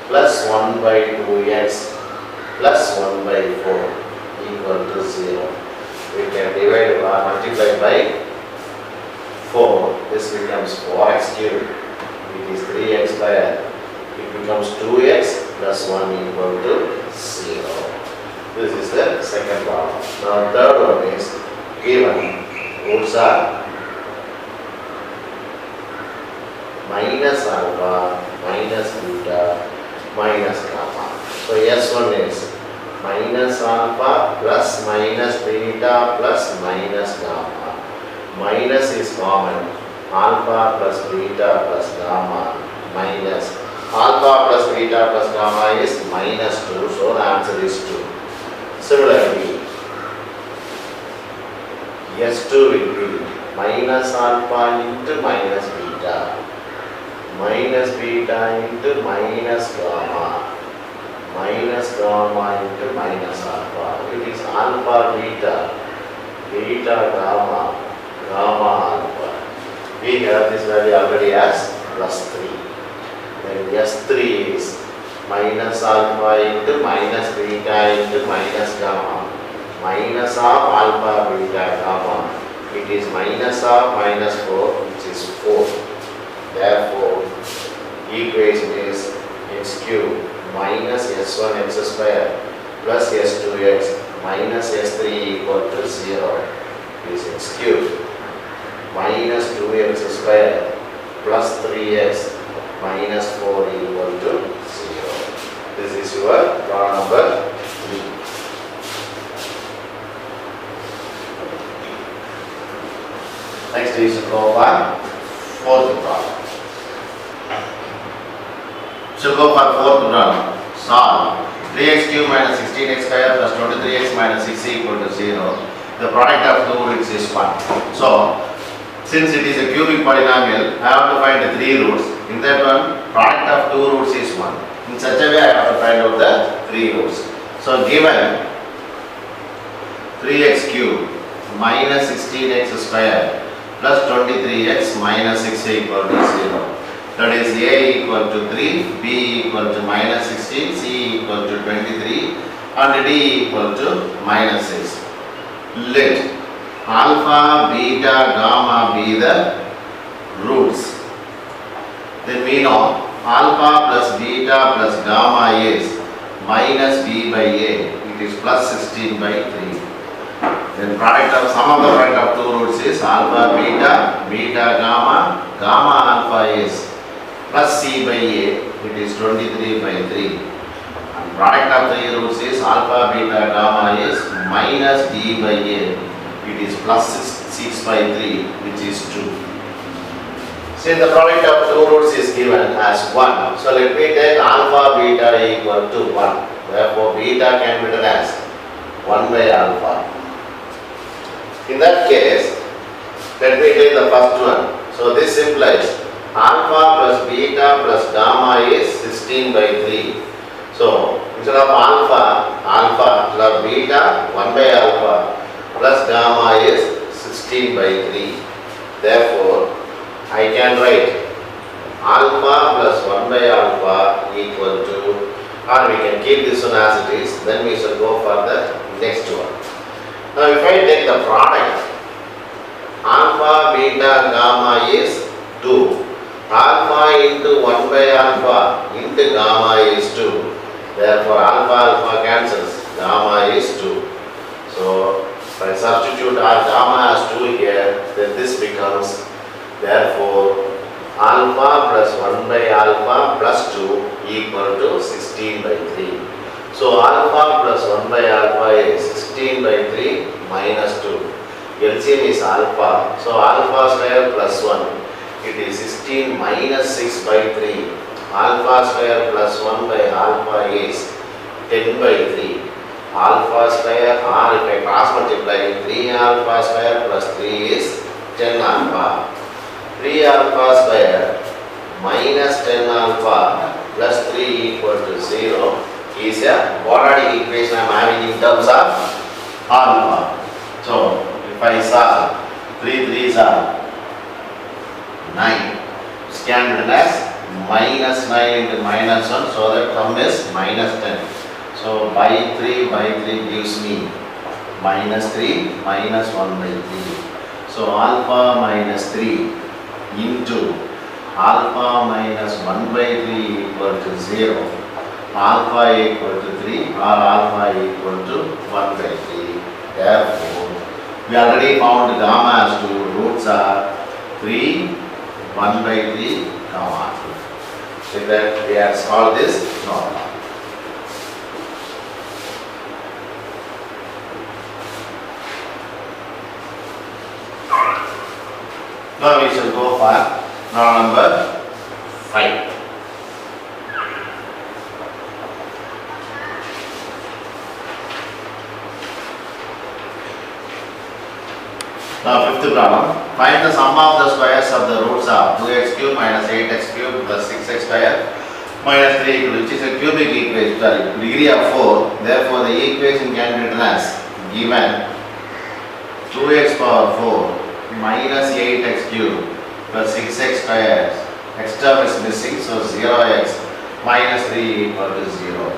plus 1 by 2x plus 1 by 4. equal to 0. We can divide or multiply by 4. This becomes 4x cubed. It is 3x square. It becomes 2x plus 1 equal to 0. This is the second problem. Now third one is given roots are minus alpha, minus beta, minus gamma. So S1 is minus alpha plus minus beta plus minus gamma. Minus is common. Alpha plus beta plus gamma minus alpha plus beta plus gamma is minus 2. So the answer is 2. Similarly, S2 will be minus alpha into minus beta. Minus beta into minus gamma, minus gamma into minus alpha. It is alpha beta, beta gamma, gamma alpha. We have this value already as plus 3. Then S3 is minus alpha into minus beta into minus gamma, minus of alpha beta gamma. It is minus of minus 4, which is 4. Therefore, equation is x cube minus s1 x square plus s2x minus s3 equal to 0. Is x cube minus 2x square plus 3x minus 4 equal to 0. This is your problem number 3. Next is go for fourth problem. So go for fourth problem. Solve 3x cube minus 16x square plus 23x minus 6 equal to 0. The product of two roots is 1. So, since it is a cubic polynomial, I have to find the 3 roots. In that one, product of 2 roots is 1. In such a way, I have to find out the 3 roots. So, given 3x cube minus 16x square plus 23x minus 6 equal to 0. That is a equal to 3, b equal to minus 16, c equal to 23 and d equal to minus 6. Let alpha, beta, gamma be the roots. Then we know alpha plus beta plus gamma is minus b by a. It is plus 16 by 3. Then product of sum of the product of two roots is alpha, beta, beta, gamma. Gamma alpha is plus c by a, it is 23 by 3. And product of 3 roots is alpha, beta, gamma is minus d by a, it is plus 6 by 3, which is 2. Since the product of 2 roots is given as 1, so let me take alpha, beta equal to 1. Therefore, beta can be written as 1 by alpha. In that case, let me take the first one. So this implies alpha plus beta plus gamma is 16 by 3. So instead of alpha plus beta 1 by alpha plus gamma is 16 by 3. Therefore, I can write alpha plus 1 by alpha equal to, or we can keep this one as it is, then we shall go for the next one. Now if I take the product, alpha, beta, gamma is 2. Alpha into 1 by alpha into gamma is 2. Therefore, alpha cancels, gamma is 2. So, if I substitute our gamma as 2 here, then this becomes, therefore, alpha plus 1 by alpha plus 2 equal to 16 by 3. So, alpha plus 1 by alpha is 16 by 3 minus 2. LCM is alpha. So, alpha square plus 1. It is 16 minus 6 by 3. Alpha square plus 1 by alpha is 10 by 3. Alpha square, or if I cross multiply, 3 alpha square plus 3 is 10 alpha. 3 alpha square minus 10 alpha plus 3 equal to 0 is a quadratic equation I am having in terms of alpha. So, if I solve, 3 3s are 9. This can be written as minus 9 into minus 1, so that sum is minus 10. So by 3 gives me minus 3 minus 1 by 3. So alpha minus 3 into alpha minus 1 by 3 equal to 0. Alpha equal to 3 or alpha equal to 1 by 3. Therefore, we already found gamma as 2. Roots are 3, 1 by 3, gamma 2. So that we have solved this problem. Now we shall go for problem number 5. Now fifth problem. Find the sum of the squares of the roots of 2x cube minus 8x cube plus 6x square minus 3 equal, which is a cubic equation, degree of 4. Therefore, the equation can be written as given 2x power 4 minus 8x cube plus 6x square. X term is missing, so 0x minus 3 equal to 0.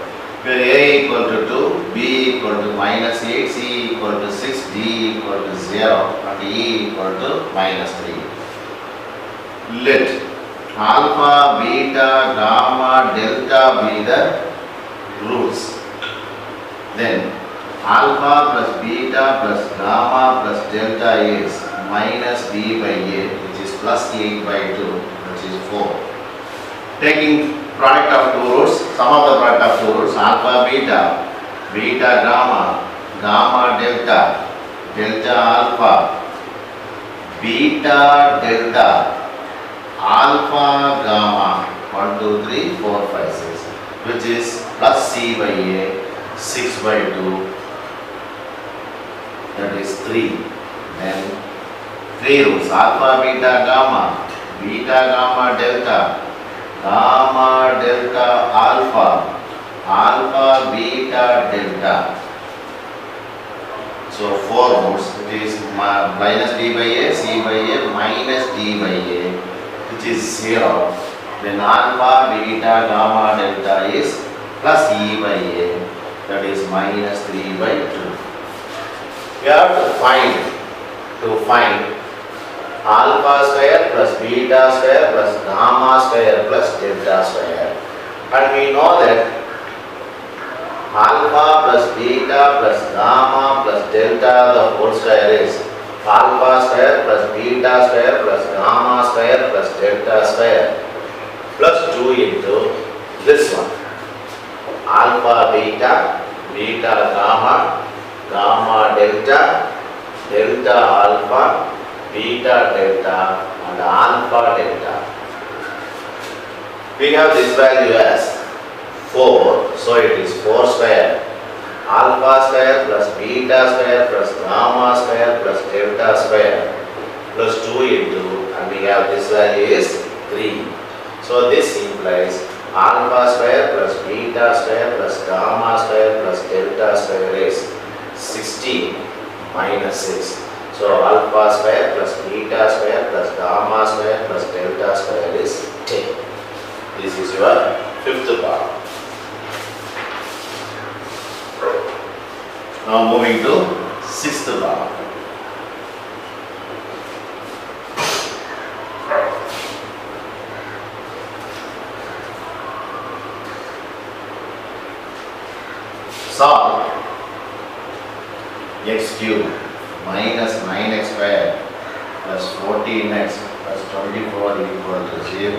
Where a equal to 2, b equal to minus 8, c equal to 6, d equal to 0 and e equal to minus 3. Let alpha, beta, gamma, delta be the roots. Then alpha plus beta plus gamma plus delta is minus b by a, which is plus 8 by 2, which is 4. Taking product of two roots, sum of the product of two roots, alpha, beta, beta, gamma, gamma, delta, delta, alpha, beta, delta, alpha, gamma, 1, 2, 3, 4, 5, 6, which is plus c by a, 6 by 2, that is 3. Then 3 roots, alpha, beta, gamma, gamma, delta, gamma, delta, alpha, alpha, beta, delta. So 4 roots, it is minus b by a, c by a, minus d by a, which is 0. Then alpha, beta, gamma, delta is plus e by a, that is minus 3 by 2. We have to find alpha square plus beta square plus gamma square plus delta square. And we know that alpha plus beta plus gamma plus delta the whole square is alpha square plus beta square plus gamma square plus delta square plus 2 into this one. Alpha beta, beta gamma, gamma delta, delta alpha, beta delta and alpha delta. We have this value as 4, so it is 4 square. Alpha square plus beta square plus gamma square plus delta square plus 2 into, and we have this value is 3. So this implies alpha square plus beta square plus gamma square plus delta square is 16 minus 6. So alpha square plus beta square plus gamma square plus delta square is 10. This is your fifth problem. Now moving to sixth problem. Solve x cube minus 9x square plus 14x plus 24 equal to 0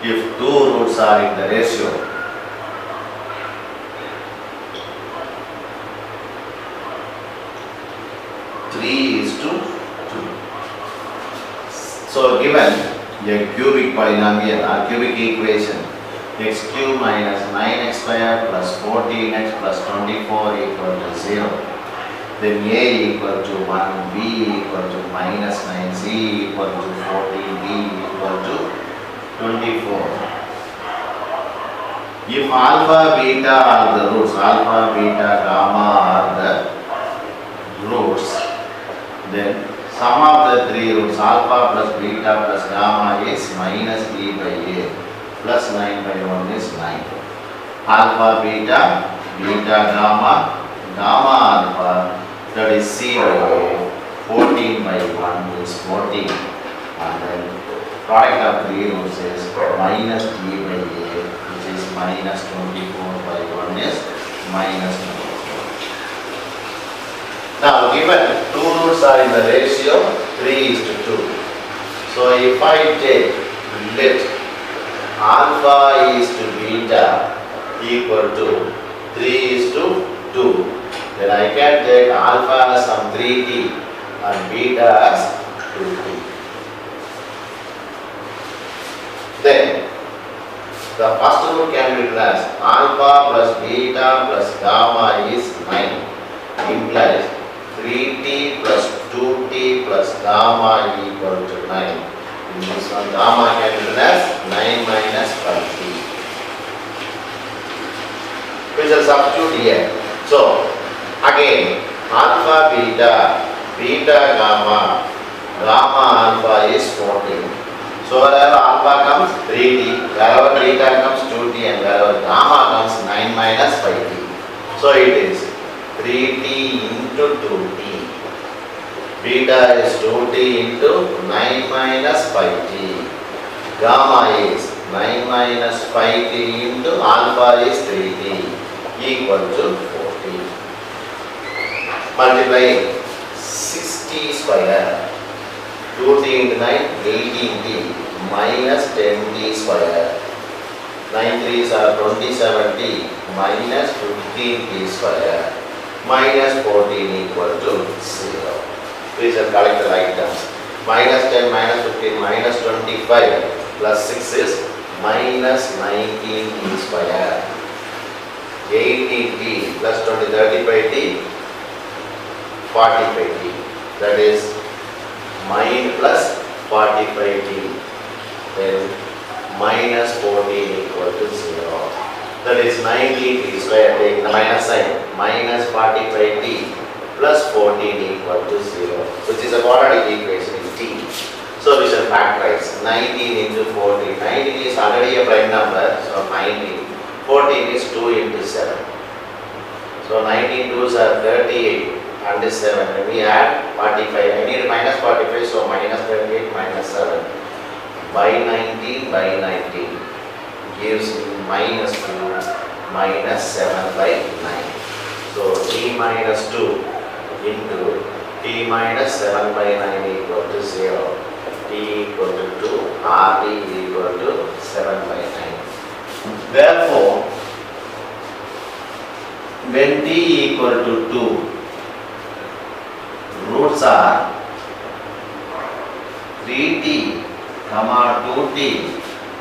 if two roots are in the ratio 3:2. So given a cubic polynomial or cubic equation x cube minus 9x square plus 14x plus 24 equal to 0, then a equal to 1, b equal to minus 9, c equal to 14, d equal to 24. If alpha, beta are the roots, alpha, beta, gamma are the roots, then sum of the three roots, alpha plus beta plus gamma is minus b by a plus 9 by 1 is 9. Alpha, beta, beta, gamma, gamma, alpha, 14, and then product of three roots is minus d by a, which is minus 24 by 1 is minus 24. Now given two roots are in the ratio 3:2. So if I take let alpha is to beta equal to 3:2, then I can take alpha as some 3t and beta as 2t. Then the first root can be written as alpha plus beta plus gamma is 9, implies 3t plus 2t plus gamma equal to 9. In this one, gamma can be written as 9 minus 5t. We shall substitute here. So again, alpha beta, beta gamma, gamma alpha is 14. So wherever alpha comes 3t, wherever beta comes 2t, and wherever gamma comes 9 minus 5t. So it is 3t into 2t. Beta is 2t into 9 minus 5t. Gamma is 9 minus 5t into alpha is 3t equal to 40. Multiplying 60 square. 2t into 9, 18t minus 10t square. 9 3s are 27t minus 15t square minus 14 equal to 0. Please collect the like terms. Minus 10 minus 15 minus 25 plus 6 is minus 19t square. 18t plus 20, 35t, 45t. That is minus plus 45t. Then minus 14 equal to 0. That is 90t square. Take the minus sign. Minus 45t plus 14 equal to 0, which is a quadratic equation in t. So we shall factorize 19 into 14. 19 is already a prime number, so 19. 14 is 2 into 7. So 19 2s are 38 and 7. When we add 45, I need minus 45, so minus 38 minus 7 by 19 by 19 gives minus 2 minus 7 by 9. So t minus 2 into t minus 7 by 9 equal to 0. T equal to 2, RT equal to 7 by 9. Therefore, when t equal to 2, roots are 3t, 2t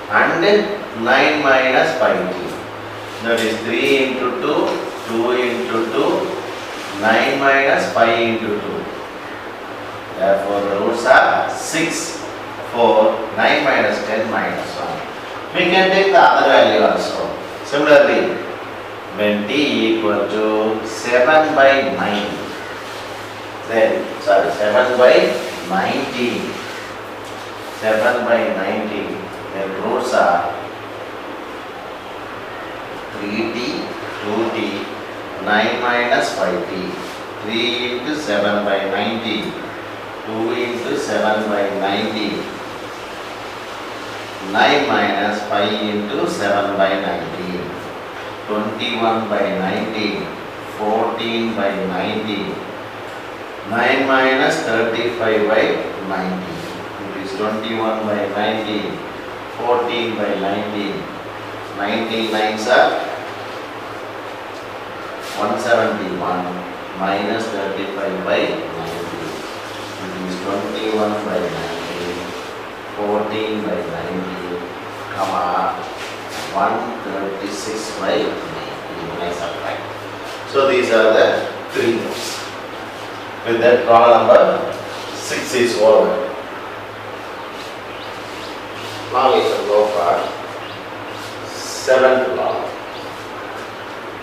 and 9 minus 5t. That is 3 into 2, 2 into 2, 9 minus 5 into 2. Therefore, the roots are 6, 4, 9 minus 10 minus 1. We can take the other value also. Similarly, when t equal to 7 by 9, then 7 by 19, 7 by 19, then roots are 3t, 2t, 9 minus 5t, 3 into 7 by 19, 2 into 7 by 19, 9 minus 5 into 7 by 19, 21 by 19, 14 by 19, 9 minus 35 by 19. It is 21 by 19, 14 by 19, 19 9s are 171 minus 35 by 19. It is 21 by 19, 14 by 19, comma 136 by 19. I subtract. So these are the three notes. With that, problem number 6 is over. Now we shall go for 7th law.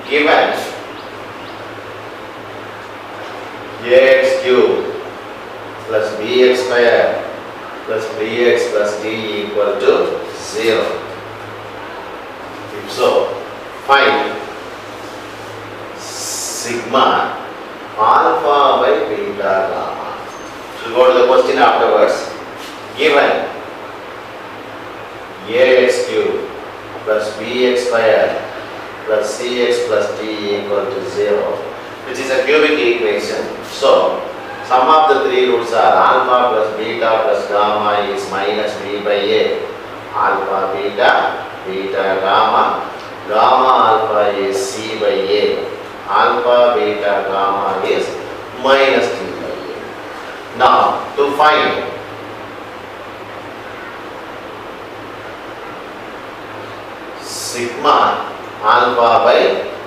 Given ax cube plus bx square plus bx plus d equal to 0. If so, find sigma alpha by beta gamma. So go to the question afterwards. Given ax cube plus bx square plus cx plus d equal to 0, which is a cubic equation. So sum of the three roots are alpha plus beta plus gamma is minus b by a. Alpha beta, beta gamma, gamma alpha is c by a. Alpha beta gamma is minus d by a. Now to find sigma alpha by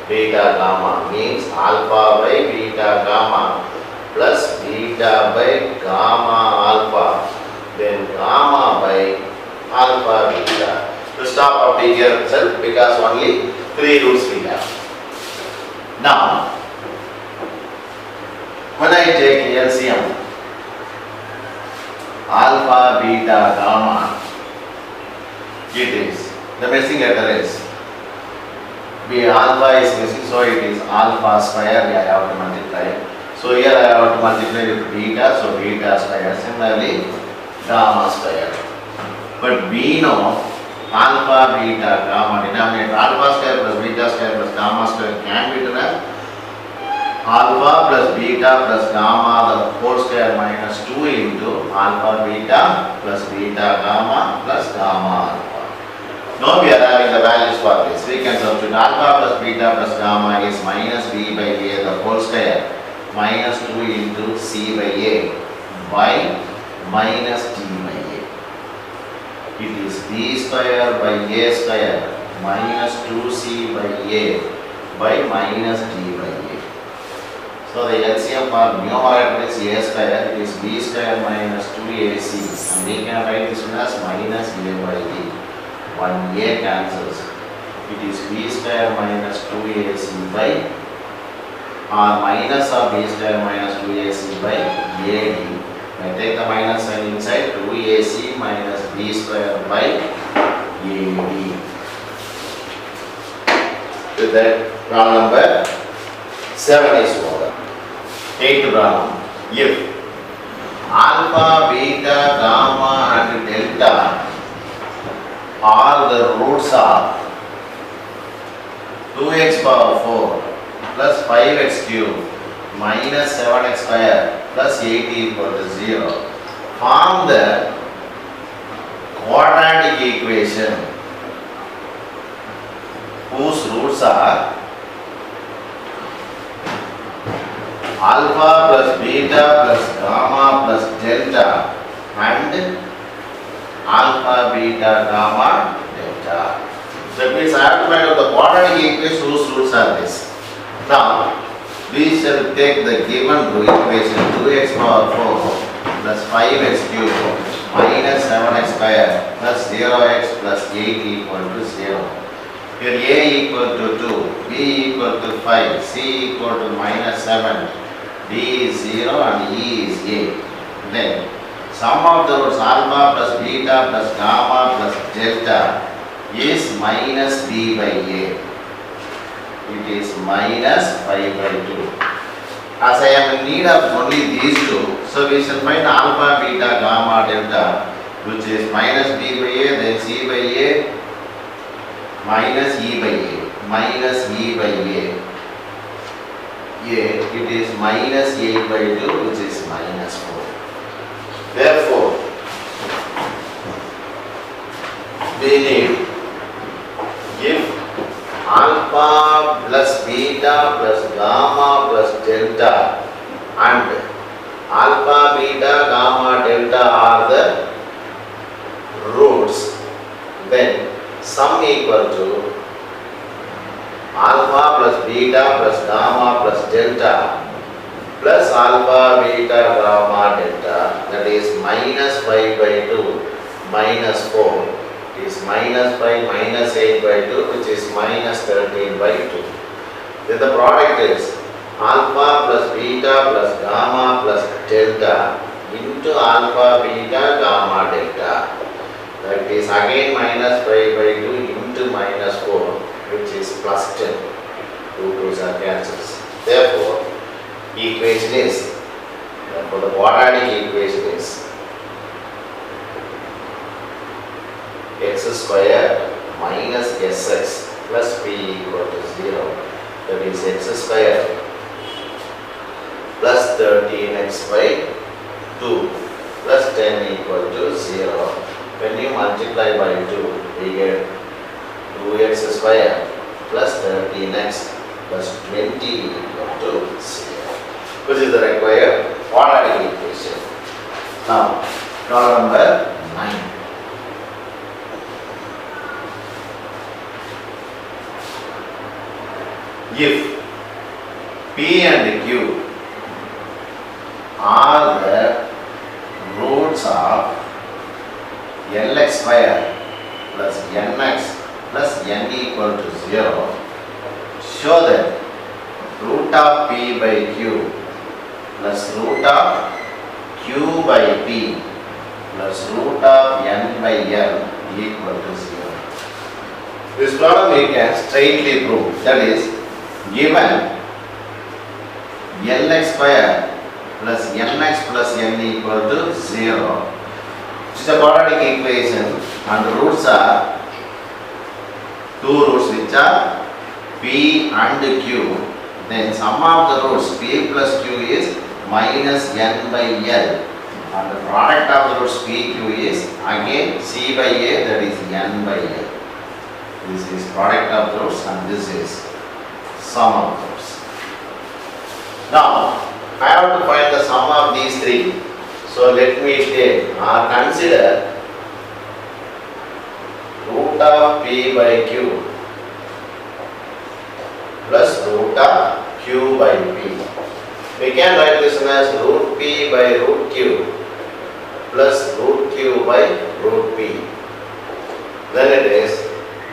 beta gamma means alpha by beta gamma plus beta by gamma alpha, then gamma by alpha beta. To stop up here itself because only three roots we have. Now when I take LCM, alpha beta gamma, it is the missing letter is B. Alpha is missing, so it is alpha square. I have to multiply. So here I have to multiply with beta, so beta square. Similarly, gamma square. But we know alpha, beta, gamma denominator alpha square plus beta square plus gamma square can be written as alpha plus beta plus gamma the whole square minus 2 into alpha beta plus beta gamma plus gamma alpha. Now we are having the values for this. We can substitute alpha plus beta plus gamma is minus b by a the whole square minus 2 into c by a by minus d by a. It is b square by a square minus 2c by a by minus d by a. So the LCM for numerator is a square, it is b square minus 2ac, and we can write this one as minus a by d. 1a cancels. It is b square minus 2ac by or minus of b square minus 2ac by ad. I take the minus sign inside, 2ac minus b square by ad. With that, problem number 7 is over. 8th problem. If alpha, beta, gamma and delta are the roots of 2x power 4 plus 5x cube minus 7x square plus 8 equal to 0, form the quadratic equation whose roots are alpha plus beta plus gamma plus delta and alpha beta gamma delta. So that means I have to find out the quadratic equation whose roots are this. Now we shall take the given equation 2x power 4 plus 5x cube minus 7x square plus 0x plus 8 equal to 0. Here a equal to 2, b equal to 5, c equal to minus 7, d is 0 and e is a. Then sum of the roots alpha plus beta plus gamma plus delta is minus b by a. It is minus 5 by 2. As I am in need of only these two, so we shall find alpha, beta, gamma, delta, which is minus b by a, then c by a, minus e by a, minus e by a. It is minus 8 by 2, which is minus 4. Therefore, we need if alpha plus beta plus gamma plus delta and alpha, beta, gamma, delta are the roots, then sum equal to alpha plus beta plus gamma plus delta plus alpha, beta, gamma, delta, that is minus 5 by 2 minus 4 is minus 5 minus 8 by 2, which is minus 13 by 2. Then the product is alpha plus beta plus gamma plus delta into alpha, beta, gamma, delta. That is again minus 5 by 2 into minus 4, which is plus 10. 2 2's are cancels. Therefore, equation is the for the quadratic equation is x square minus sx plus p equal to 0. That is x square plus 13x by 2 plus 10 equal to 0. When you multiply by 2, we get 2x square plus 13x plus 20 equal to 0. Which is the required quadratic equation. Now, problem number 9. If P and Q are the roots of Lx square plus Nx plus N equal to 0, show that root of P by Q plus root of Q by P plus root of N by L equal to 0. This problem we can straightly prove. That is, given Lx square plus Nx plus N equal to 0, which is a quadratic equation, and the roots are two roots which are P and Q, then sum of the roots P plus Q is minus N by L, and the product of the roots P, Q is again C by A, that is N by L. This is product of the roots and this is sum of the roots. Now, I have to find the sum of these three. So let me take or consider root of P by Q plus root of Q by P. We can write this as root P by root Q plus root Q by root P. Then it is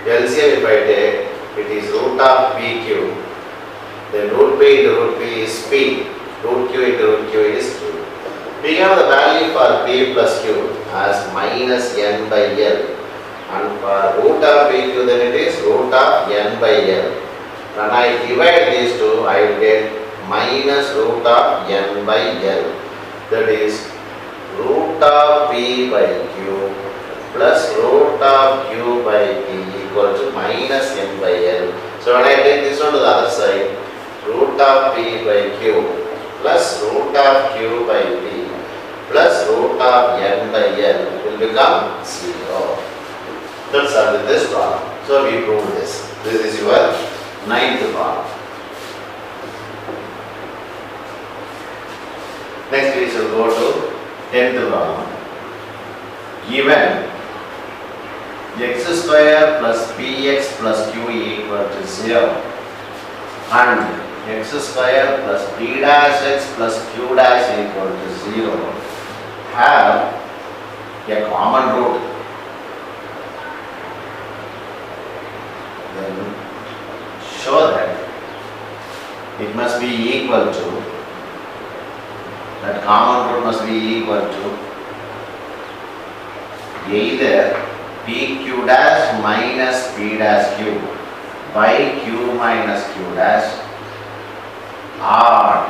LCM. If I take, it is root of PQ. Then root P into root P is P. Root Q into root Q is Q. We have the value for P plus Q as minus N by L. And for root of PQ, then it is root of N by L. When I divide these two, I will get minus root of N by L. That is root of P by Q plus root of Q by P equal to minus N by L. So when I take this one to the other side, root of P by Q plus root of Q by P plus root of N by L will become 0. That's all with this problem. So we prove this. This is your 9th problem. Next we shall go to 10th problem. Given x square plus px plus q equal to 0 and x square plus p dash x plus q dash equal to 0 have a common root, then show that it must be equal to, that common root must be equal to either pq dash minus p dash q by q minus q dash or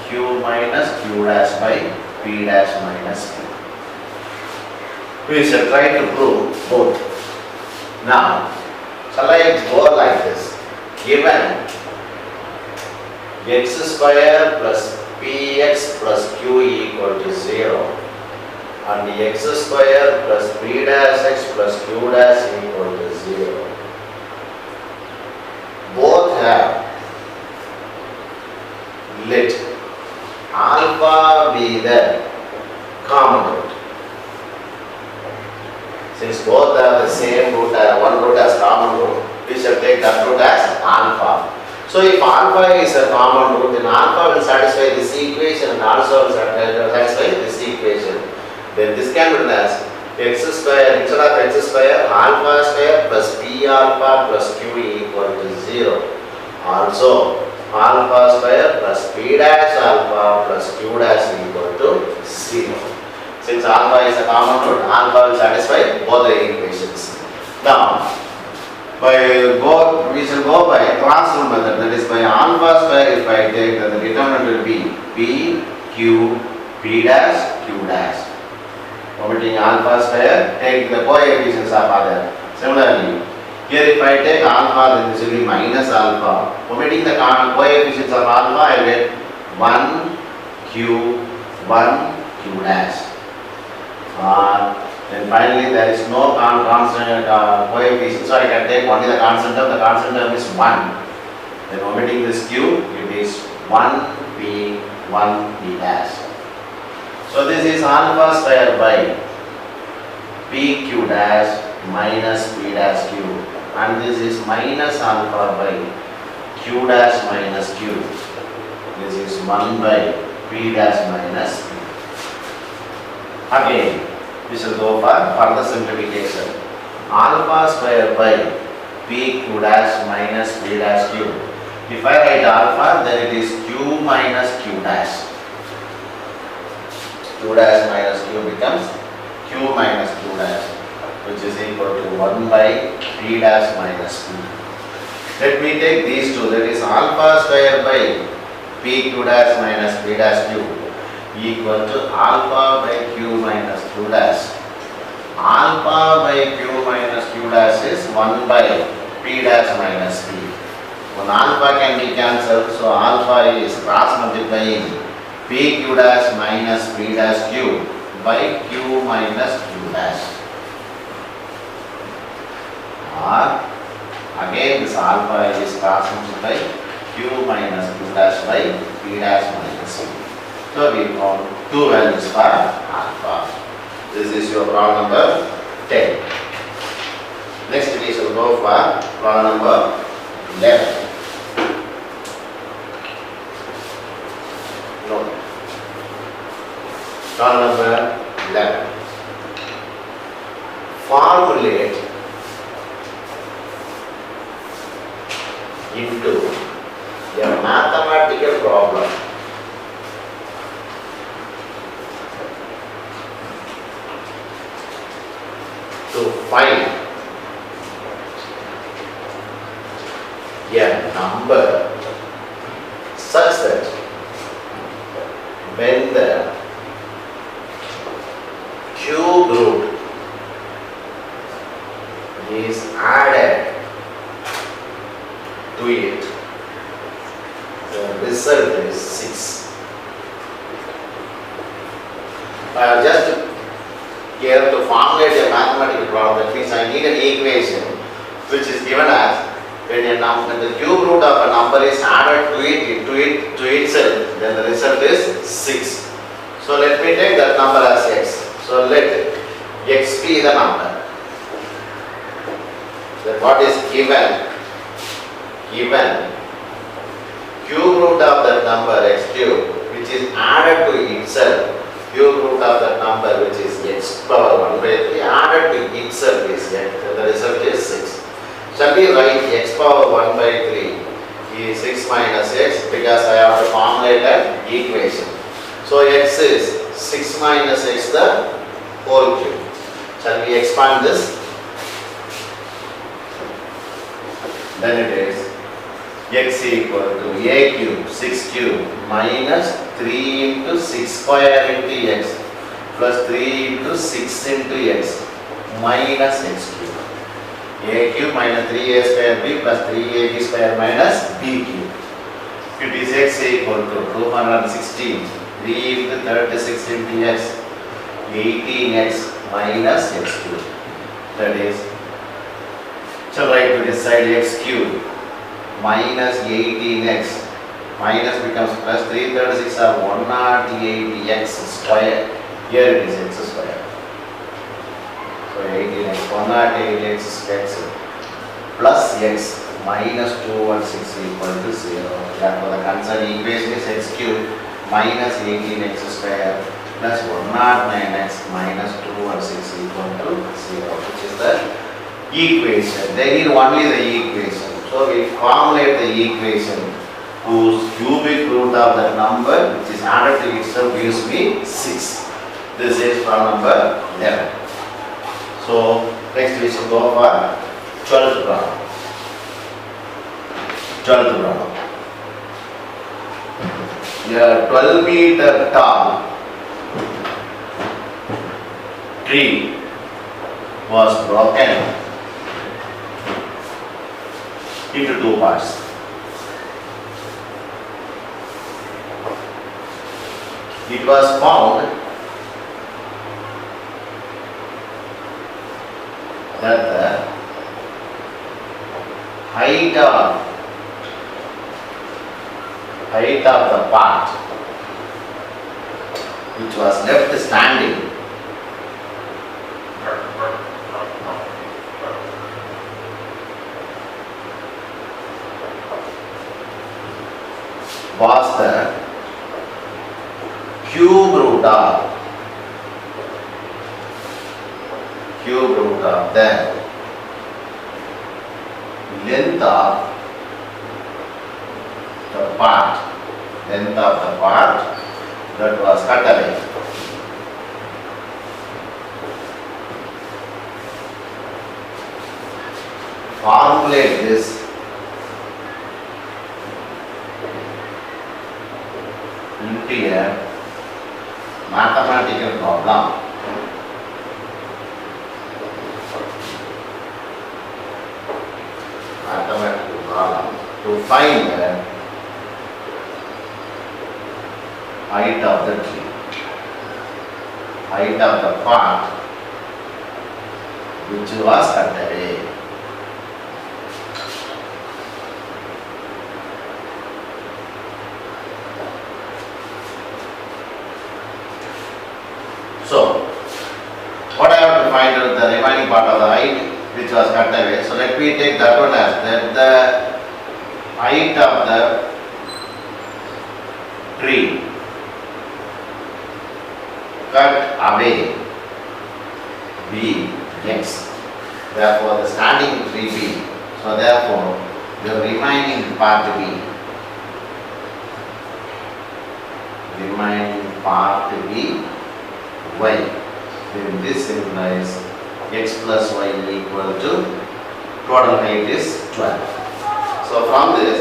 q minus q dash by p dash minus q. We shall try to prove both. Now, shall I go like this? Given x square plus px plus q equal to 0 and x square plus p dash x plus q dash equal to 0, both have, let alpha be the common root. Since both are the same root, one root as common root, we shall take that root as alpha. So if alpha is a common root, then alpha will satisfy this equation and also will satisfy this equation. Then this can be written as x square, instead of x square, alpha square plus p alpha plus q equal to 0. Also, alpha square plus p dash alpha plus q dash equal to 0. Since alpha is a common root, alpha will satisfy both the equations. Now, we shall go by class rule method, that is by alpha square. If I take, then the determinant will be p, q, P dash Q dash. Omitting alpha square, take the coefficients of other. Similarly, here if I take alpha, then this will be minus alpha. Omitting the coefficients of alpha, I will get 1 Q dash. Then finally there is no constant coefficient, so I can take only the constant term. The constant term is 1. Then omitting this Q, it is 1P dash. So this is alpha square by PQ dash minus P dash Q, and this is minus alpha by Q dash minus Q. This is 1 by P dash minus P. Again, we shall go for further simplification. Alpha square by PQ dash minus P dash Q. If I write alpha, then it is Q minus Q dash. Q dash minus Q becomes Q minus Q dash, which is equal to 1 by P dash minus P. Let me take these two, that is alpha square by PQ dash minus P dash Q equal to alpha by Q minus Q dash. Alpha by Q minus Q dash is 1 by P dash minus P. One alpha can be cancelled, so alpha is cross multiplying PQ dash minus P dash Q by Q minus Q dash. Or again this alpha is cross multiplying Q minus Q dash by P dash minus Q. So we found two values for alpha. This is your problem number 10. Next we shall go for problem number 11. Note. Problem number 11. Formulate into a mathematical problem to find a number such that when the cube root is added to it, the result is 6. Just here to formulate a mathematical problem, that means I need an equation which is given as when the cube root of a number is added to itself, then the result is 6. So let me take that number as x. So let x be the number. Then what is given? Given cube root of that number x cube, which is added to itself. Cube root of that number, which is x power 1 by 3, added to itself is x. The result is 6. Shall we write x power 1 by 3 is 6 minus x, because I have to formulate an equation. So x is 6 minus x the whole cube. Shall we expand this? Then it is x equal to a cube, 6 cube minus 3 into 6 square into x plus 3 into 6 into x minus x cube. A cube minus 3a square b plus 3ab square minus b cube. It is x equal to 216. 3 into 36 into x, 18x minus x cube. That is, shall write to this side x cube minus 18x minus becomes plus 336 are 108x square. Here it is x square. So 18x, 108x x plus x minus 216 equal to 0. Therefore the concerned equation is x cube minus 18x square plus 109x minus 216 equal to 0, which is the equation. They need only the equation. So we formulate the equation whose cubic root of that number, which is added to itself, gives me 6. This is problem number 11. So next we shall go for 12th problem. 12th problem. A 12-meter tall tree was broken into two parts. It was found that the height of the part which was left standing was the cube root of the length of the part that was cut away. Formulate this into a mathematical problem. To find the height of the tree, height of the part which was cut away. So, what I have to find out the remaining part of the height which was cut away. So let me take that one as that the height of the tree cut away be x. Therefore the standing tree b. So therefore the remaining part b. Remaining part b y. Then this implies x plus y equal to total height is 12. So from this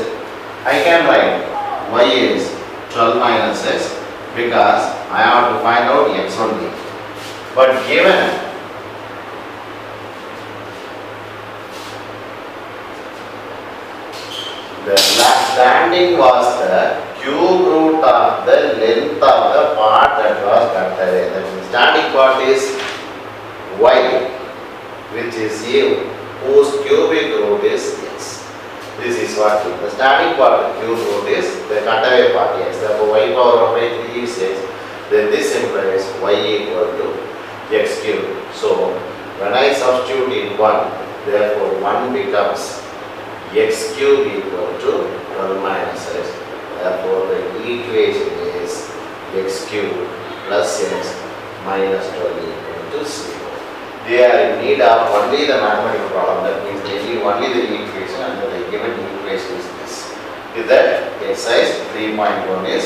I can write y is 12 minus x because I have to find out x only. But given the last standing was the cube root of the length of the part that was cut away. The standing part is y, which is a whose cubic root is x. This is what the standing part of the cube root is the cut away part x. Therefore y power of 3 is x. Then this implies y equal to x cube. So when I substitute in 1, therefore 1 becomes x cube equal to 12 minus x. Therefore the equation is x cube plus x minus 12 equal to 0. They are in need of only the mathematical problem. That means they need only the equation, and the given equation is this. With that, exercise 3.1 is